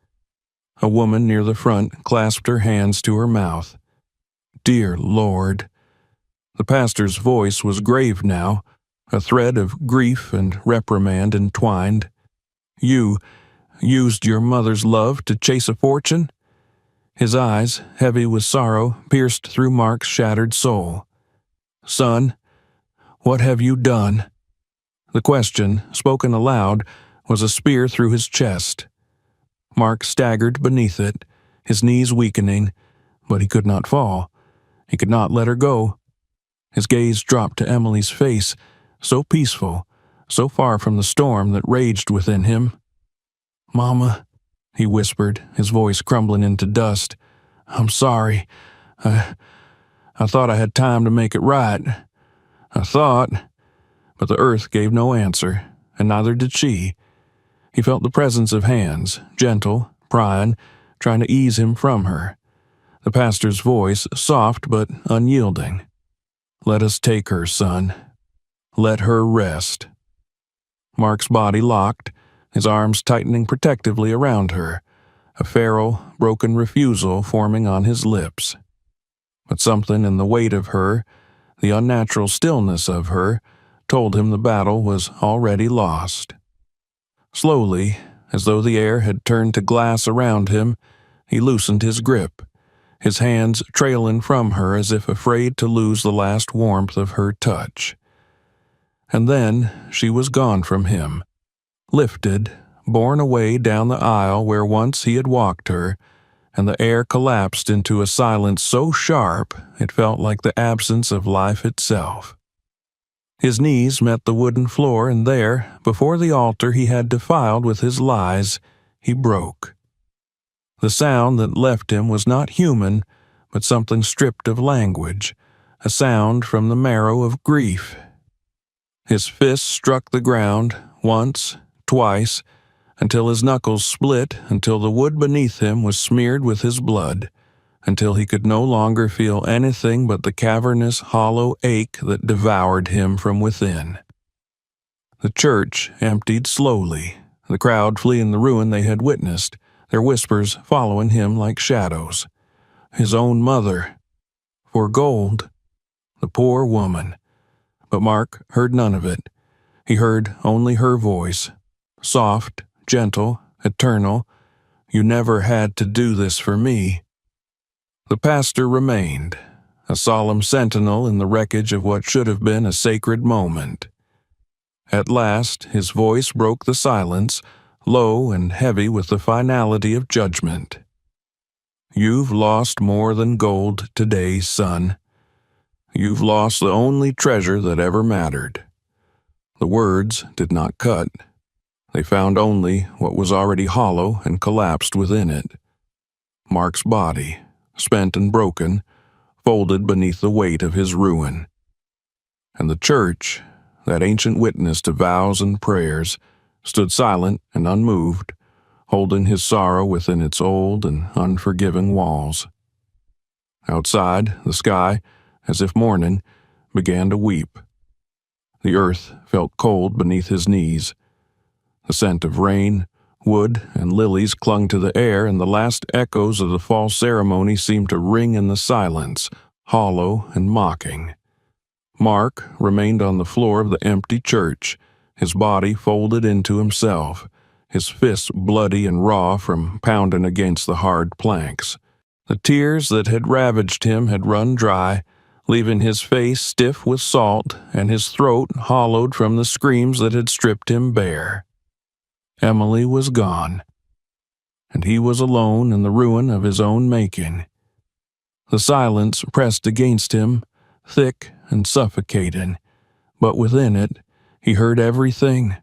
A woman near the front clasped her hands to her mouth. "Dear Lord." The pastor's voice was grave now, a thread of grief and reprimand entwined. "You used your mother's love to chase a fortune?" His eyes, heavy with sorrow, pierced through Mark's shattered soul. "Son, what have you done?" The question, spoken aloud, was a spear through his chest. Mark staggered beneath it, his knees weakening, but he could not fall. He could not let her go. His gaze dropped to Emily's face, so peaceful, so far from the storm that raged within him. "Mama," he whispered, his voice crumbling into dust. "I'm sorry. I thought I had time to make it right. I thought—" But the earth gave no answer, and neither did she. He felt the presence of hands, gentle, prying, trying to ease him from her. The pastor's voice, soft but unyielding. "Let us take her, son. Let her rest." Mark's body locked, his arms tightening protectively around her, a feral, broken refusal forming on his lips. But something in the weight of her, the unnatural stillness of her, told him the battle was already lost. Slowly, as though the air had turned to glass around him, he loosened his grip, his hands trailing from her as if afraid to lose the last warmth of her touch. And then she was gone from him, lifted, borne away down the aisle where once he had walked her, and the air collapsed into a silence so sharp it felt like the absence of life itself. His knees met the wooden floor, and there, before the altar he had defiled with his lies, he broke. The sound that left him was not human, but something stripped of language, a sound from the marrow of grief. His fist struck the ground, once, twice, until his knuckles split, until the wood beneath him was smeared with his blood, until he could no longer feel anything but the cavernous, hollow ache that devoured him from within. The church emptied slowly, the crowd fleeing the ruin they had witnessed, their whispers following him like shadows. His own mother. For gold. The poor woman. But Mark heard none of it. He heard only her voice, soft, gentle, eternal. You never had to do this for me. The pastor remained, a solemn sentinel in the wreckage of what should have been a sacred moment. At last, his voice broke the silence, low and heavy with the finality of judgment. You've lost more than gold today, son. You've lost the only treasure that ever mattered. The words did not cut. They found only what was already hollow and collapsed within it. Mark's body, spent and broken, folded beneath the weight of his ruin. And the church, that ancient witness to vows and prayers, stood silent and unmoved, holding his sorrow within its old and unforgiving walls. Outside, the sky, as if mourning, began to weep. The earth felt cold beneath his knees. The scent of rain, wood, and lilies clung to the air, and the last echoes of the fall ceremony seemed to ring in the silence, hollow and mocking. Mark remained on the floor of the empty church, his body folded into himself, his fists bloody and raw from pounding against the hard planks. The tears that had ravaged him had run dry, leaving his face stiff with salt and his throat hollowed from the screams that had stripped him bare. Emily was gone, and he was alone in the ruin of his own making. The silence pressed against him, thick and suffocating, but within it he heard everything.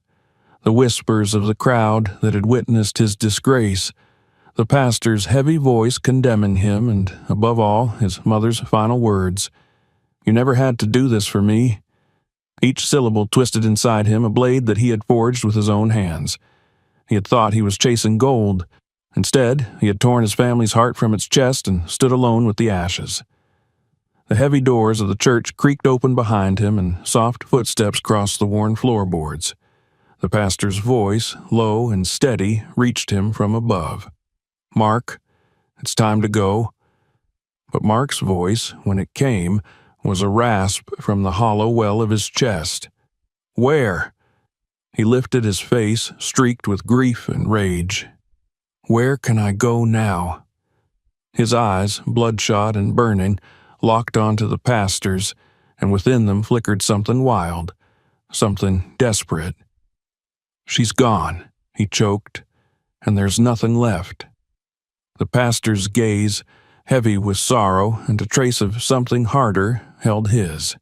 The whispers of the crowd that had witnessed his disgrace, the pastor's heavy voice condemning him, and, above all, his mother's final words, "You never had to do this for me." Each syllable twisted inside him a blade that he had forged with his own hands. He had thought he was chasing gold. Instead, he had torn his family's heart from its chest and stood alone with the ashes. The heavy doors of the church creaked open behind him, and soft footsteps crossed the worn floorboards. The pastor's voice, low and steady, reached him from above. "Mark, it's time to go." But Mark's voice, when it came, was a rasp from the hollow well of his chest. "Where?" He lifted his face, streaked with grief and rage. "Where can I go now?" His eyes, bloodshot and burning, locked onto the pastor's, and within them flickered something wild, something desperate. "She's gone," he choked, "and there's nothing left." The pastor's gaze, heavy with sorrow and a trace of something harder, held his.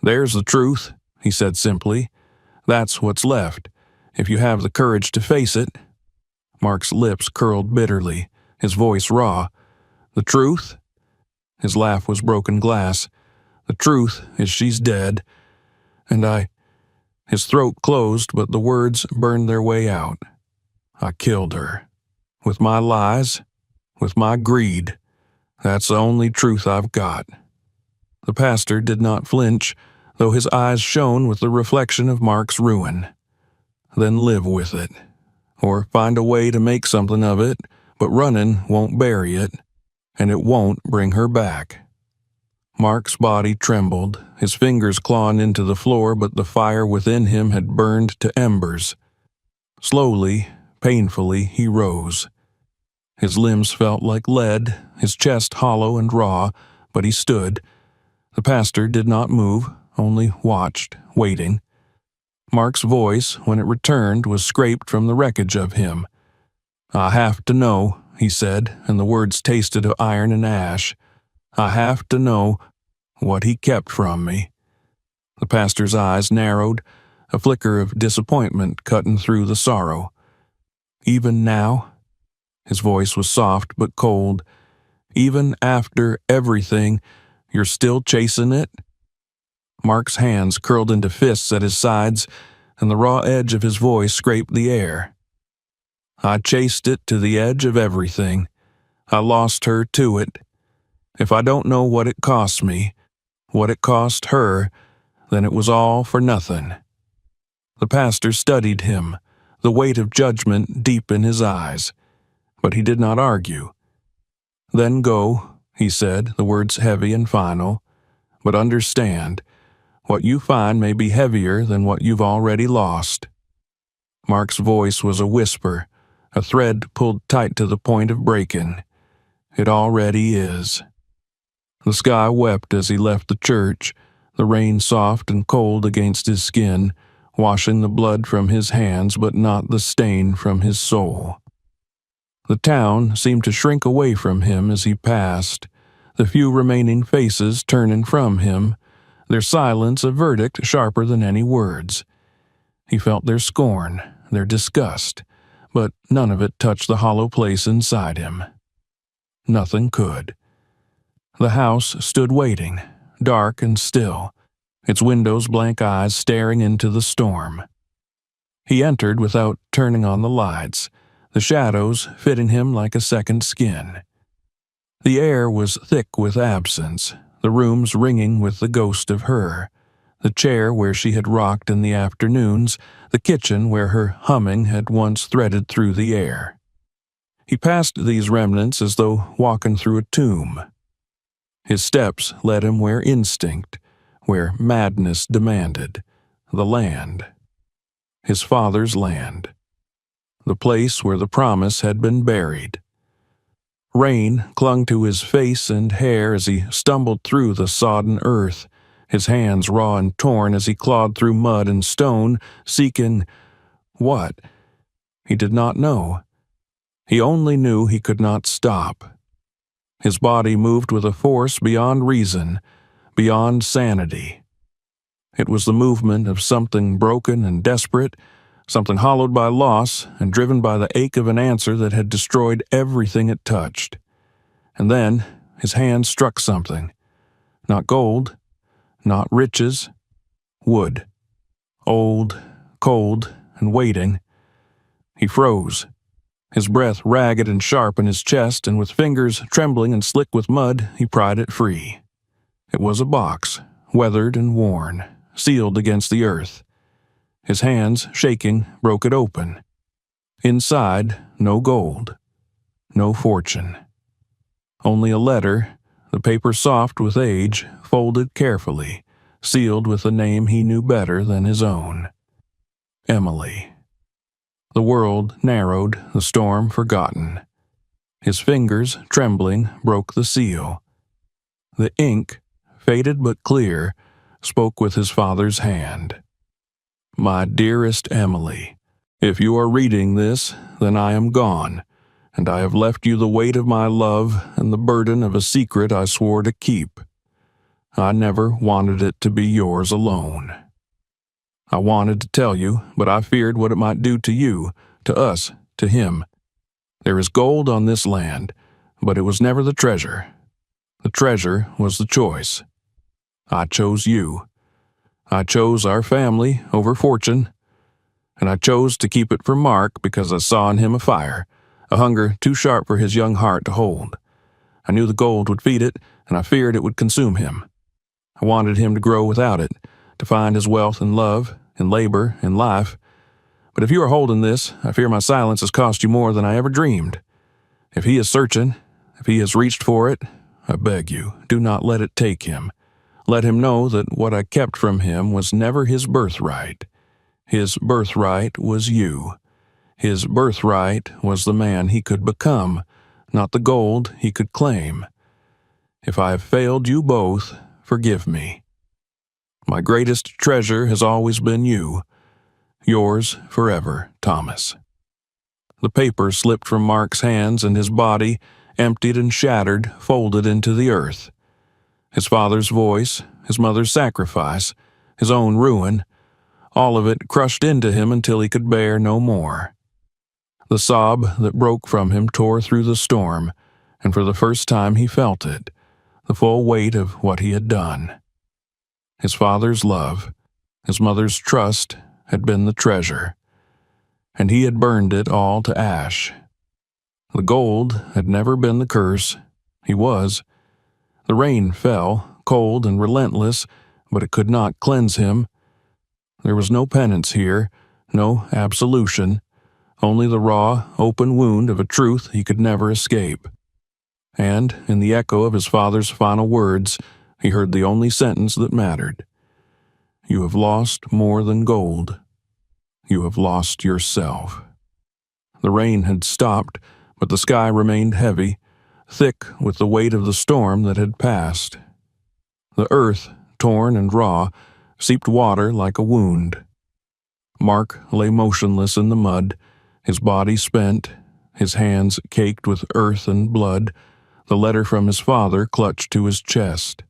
"There's the truth," he said simply. "That's what's left, if you have the courage to face it." Mark's lips curled bitterly, his voice raw. "The truth?" His laugh was broken glass. "The truth is she's dead, and I—" His throat closed, but the words burned their way out. "I killed her. With my lies, with my greed. That's the only truth I've got." The pastor did not flinch, though his eyes shone with the reflection of Mark's ruin. "Then live with it. Or find a way to make something of it, but running won't bury it, and it won't bring her back." Mark's body trembled, his fingers clawing into the floor, but the fire within him had burned to embers. Slowly, painfully, he rose. His limbs felt like lead, his chest hollow and raw, but he stood. The pastor did not move, only watched, waiting. Mark's voice, when it returned, was scraped from the wreckage of him. "I have to know, he said, and the words tasted of iron and ash. "I have to know what he kept from me." The pastor's eyes narrowed, a flicker of disappointment cutting through the sorrow. "Even now?" His voice was soft but cold. "Even after everything, you're still chasing it?" Mark's hands curled into fists at his sides, and the raw edge of his voice scraped the air. "I chased it to the edge of everything. I lost her to it. If I don't know what it cost me, what it cost her, then it was all for nothing." The pastor studied him, the weight of judgment deep in his eyes, but he did not argue. "Then go," he said, the words heavy and final, "but understand, what you find may be heavier than what you've already lost." Mark's voice was a whisper, a thread pulled tight to the point of breaking. "It already is." The sky wept as he left the church, the rain soft and cold against his skin, washing the blood from his hands but not the stain from his soul. The town seemed to shrink away from him as he passed, the few remaining faces turning from him, their silence a verdict sharper than any words. He felt their scorn, their disgust, but none of it touched the hollow place inside him. Nothing could. The house stood waiting, dark and still, its windows blank eyes staring into the storm. He entered without turning on the lights, the shadows fitting him like a second skin. The air was thick with absence, the rooms ringing with the ghost of her, the chair where she had rocked in the afternoons, the kitchen where her humming had once threaded through the air. He passed these remnants as though walking through a tomb. His steps led him where instinct, where madness demanded, the land. His father's land. The place where the promise had been buried. Rain clung to his face and hair as he stumbled through the sodden earth, his hands raw and torn as he clawed through mud and stone, seeking what? He did not know. He only knew he could not stop. His body moved with a force beyond reason, beyond sanity. It was the movement of something broken and desperate, something hollowed by loss and driven by the ache of an answer that had destroyed everything it touched. And then his hand struck something. Not gold, not riches, wood. Old, cold, and waiting. He froze, his breath ragged and sharp in his chest, and with fingers trembling and slick with mud, he pried it free. It was a box, weathered and worn, sealed against the earth. His hands, shaking, broke it open. Inside, no gold, no fortune. Only a letter, the paper soft with age, folded carefully, sealed with a name he knew better than his own. Emily. The world narrowed, the storm forgotten. His fingers, trembling, broke the seal. The ink, faded but clear, spoke with his father's hand. "My dearest Emily, if you are reading this, then I am gone, and I have left you the weight of my love and the burden of a secret I swore to keep. I never wanted it to be yours alone. I wanted to tell you, but I feared what it might do to you, to us, to him. There is gold on this land, but it was never the treasure. The treasure was the choice. I chose you. I chose our family over fortune, and I chose to keep it from Mark because I saw in him a fire, a hunger too sharp for his young heart to hold. I knew the gold would feed it, and I feared it would consume him. I wanted him to grow without it, to find his wealth in love, in labor, in life. But if you are holding this, I fear my silence has cost you more than I ever dreamed. If he is searching, if he has reached for it, I beg you, do not let it take him. Let him know that what I kept from him was never his birthright. His birthright was you. His birthright was the man he could become, not the gold he could claim. If I have failed you both, forgive me. My greatest treasure has always been you. Yours forever, Thomas." The paper slipped from Mark's hands, and his body, emptied and shattered, folded into the earth. His father's voice, his mother's sacrifice, his own ruin, all of it crushed into him until he could bear no more. The sob that broke from him tore through the storm, and for the first time he felt it, the full weight of what he had done. His father's love, his mother's trust had been the treasure, and he had burned it all to ash. The gold had never been the curse. He was. The rain fell, cold and relentless, but it could not cleanse him. There was no penance here, no absolution, only the raw, open wound of a truth he could never escape. And, in the echo of his father's final words, he heard the only sentence that mattered. You have lost more than gold. You have lost yourself. The rain had stopped, but the sky remained heavy, thick with the weight of the storm that had passed. The earth, torn and raw, seeped water like a wound. Mark lay motionless in the mud, his body spent, his hands caked with earth and blood, the letter from his father clutched to his chest.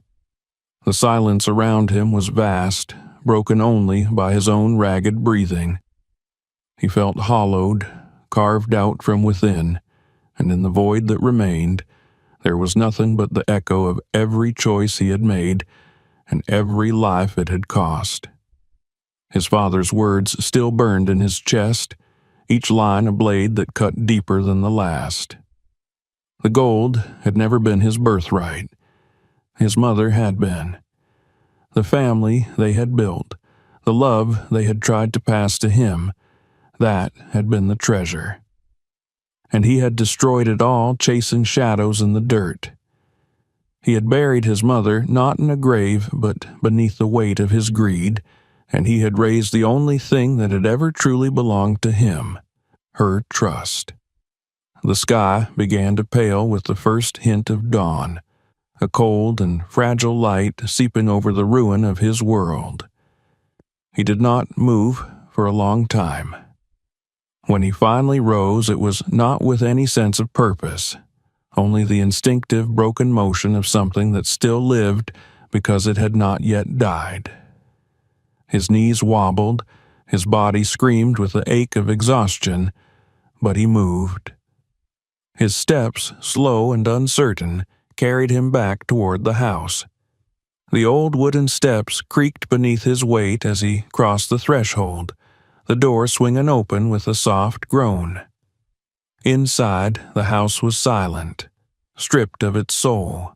The silence around him was vast, broken only by his own ragged breathing. He felt hollowed, carved out from within, and in the void that remained, there was nothing but the echo of every choice he had made and every life it had cost. His father's words still burned in his chest, each line a blade that cut deeper than the last. The gold had never been his birthright. His mother had been. The family they had built, the love they had tried to pass to him, that had been the treasure. And he had destroyed it all, chasing shadows in the dirt. He had buried his mother not in a grave, but beneath the weight of his greed, and he had raised the only thing that had ever truly belonged to him, her trust. The sky began to pale with the first hint of dawn, a cold and fragile light seeping over the ruin of his world. He did not move for a long time. When he finally rose, it was not with any sense of purpose, only the instinctive broken motion of something that still lived because it had not yet died. His knees wobbled, his body screamed with the ache of exhaustion, but he moved. His steps, slow and uncertain, carried him back toward the house. The old wooden steps creaked beneath his weight as he crossed the threshold, the door swinging open with a soft groan. Inside, the house was silent, stripped of its soul.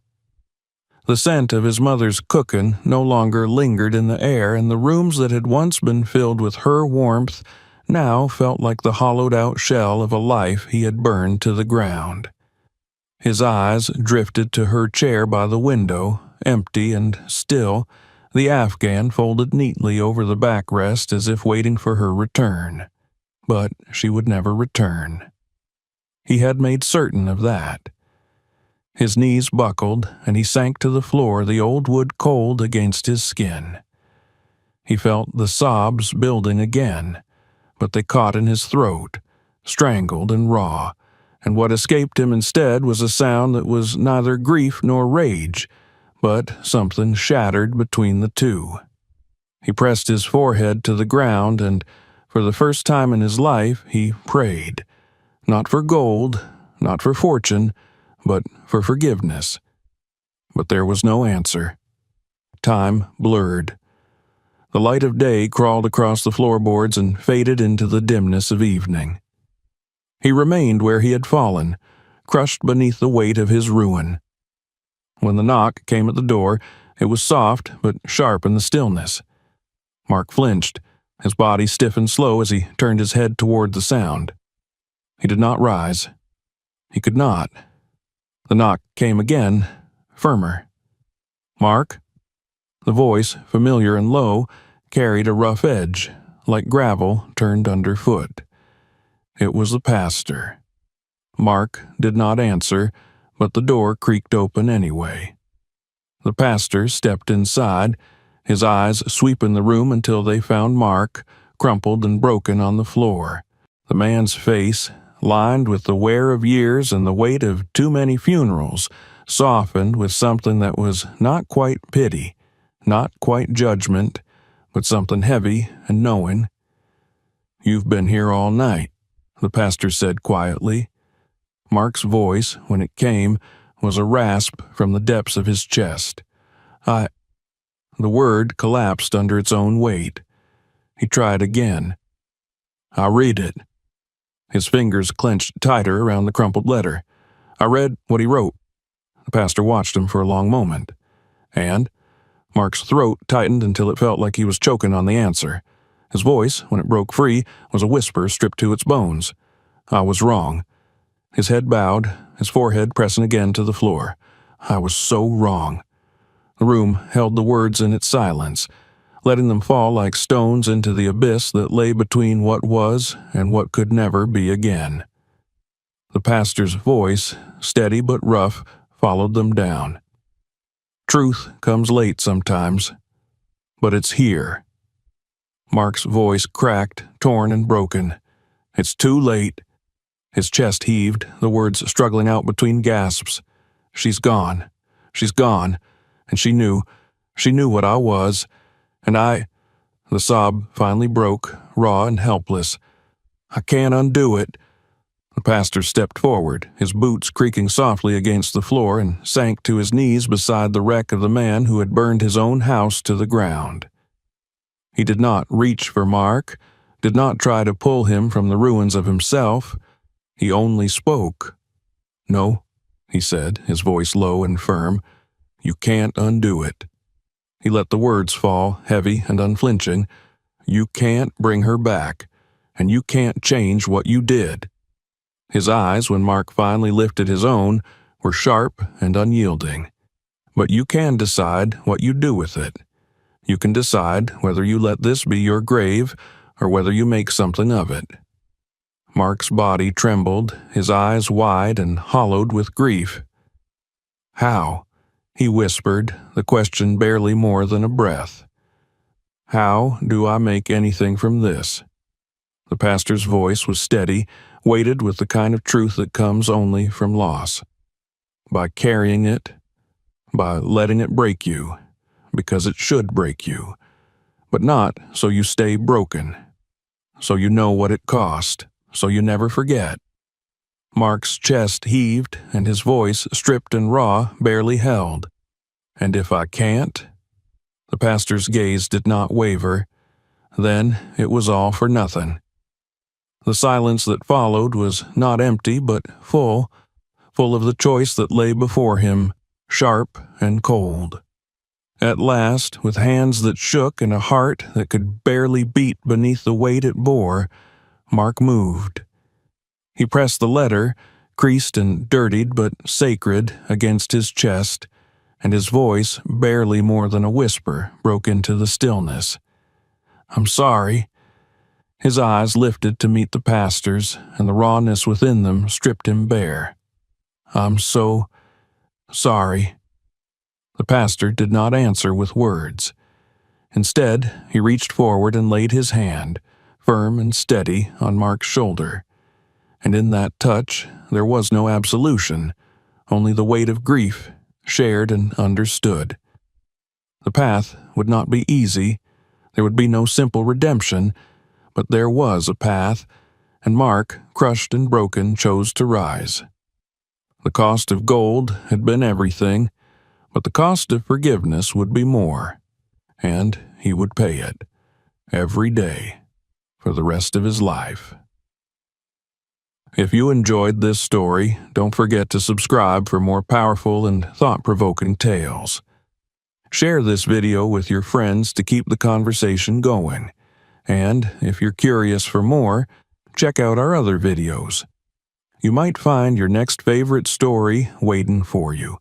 The scent of his mother's cooking no longer lingered in the air, and the rooms that had once been filled with her warmth now felt like the hollowed-out shell of a life he had burned to the ground. His eyes drifted to her chair by the window, empty and still, the Afghan folded neatly over the backrest as if waiting for her return. But she would never return. He had made certain of that. His knees buckled, and he sank to the floor, the old wood cold against his skin. He felt the sobs building again, but they caught in his throat, strangled and raw, and what escaped him instead was a sound that was neither grief nor rage, but something shattered between the two. He pressed his forehead to the ground, and for the first time in his life he prayed, not for gold, not for fortune, but for forgiveness. But there was no answer. Time blurred. The light of day crawled across the floorboards and faded into the dimness of evening. He remained where he had fallen, crushed beneath the weight of his ruin. When the knock came at the door, it was soft but sharp in the stillness. Mark flinched, his body stiff and slow as he turned his head toward the sound. He did not rise. He could not. The knock came again, firmer. "Mark?" The voice, familiar and low, carried a rough edge, like gravel turned underfoot. It was the pastor. Mark did not answer, but the door creaked open anyway. The pastor stepped inside, his eyes sweeping the room until they found Mark, crumpled and broken on the floor. The man's face, lined with the wear of years and the weight of too many funerals, softened with something that was not quite pity, not quite judgment, but something heavy and knowing. "You've been here all night," the pastor said quietly. Mark's voice, when it came, was a rasp from the depths of his chest. The word collapsed under its own weight. He tried again. "I'll read it." His fingers clenched tighter around the crumpled letter. "I read what he wrote." The pastor watched him for a long moment. "And?" Mark's throat tightened until it felt like he was choking on the answer. His voice, when it broke free, was a whisper stripped to its bones. "I was wrong." His head bowed, his forehead pressing again to the floor. "I was so wrong." The room held the words in its silence, letting them fall like stones into the abyss that lay between what was and what could never be again. The pastor's voice, steady but rough, followed them down. "Truth comes late sometimes, but it's here." Mark's voice cracked, torn and broken. "It's too late." His chest heaved, the words struggling out between gasps. "She's gone. She's gone. And she knew what I was. And I—" The sob finally broke, raw and helpless. "I can't undo it." The pastor stepped forward, his boots creaking softly against the floor, and sank to his knees beside the wreck of the man who had burned his own house to the ground. He did not reach for Mark, did not try to pull him from the ruins of himself. He only spoke. "No," he said, his voice low and firm. "You can't undo it." He let the words fall, heavy and unflinching. "You can't bring her back, and you can't change what you did." His eyes, when Mark finally lifted his own, were sharp and unyielding. "But you can decide what you do with it. You can decide whether you let this be your grave or whether you make something of it." Mark's body trembled, his eyes wide and hollowed with grief. "How?" he whispered, the question barely more than a breath. "How do I make anything from this?" The pastor's voice was steady, weighted with the kind of truth that comes only from loss. "By carrying it, by letting it break you, because it should break you, but not so you stay broken, so you know what it cost, so you never forget." Mark's chest heaved, and his voice, stripped and raw, barely held. "And if I can't?" The pastor's gaze did not waver. Then it was all for nothing. The silence that followed was not empty, but full of the choice that lay before him, sharp and cold. At last, with hands that shook and a heart that could barely beat beneath the weight it bore, Mark moved. He pressed the letter, creased and dirtied but sacred, against his chest, and his voice, barely more than a whisper, broke into the stillness. "I'm sorry." His eyes lifted to meet the pastor's, and the rawness within them stripped him bare. "I'm so sorry." The pastor did not answer with words. Instead, he reached forward and laid his hand, firm and steady, on Mark's shoulder. And in that touch, there was no absolution, only the weight of grief, shared and understood. The path would not be easy, there would be no simple redemption, but there was a path, and Mark, crushed and broken, chose to rise. The cost of gold had been everything, but the cost of forgiveness would be more, and he would pay it, every day, for the rest of his life. If you enjoyed this story, don't forget to subscribe for more powerful and thought-provoking tales. Share this video with your friends to keep the conversation going. And if you're curious for more, check out our other videos. You might find your next favorite story waiting for you.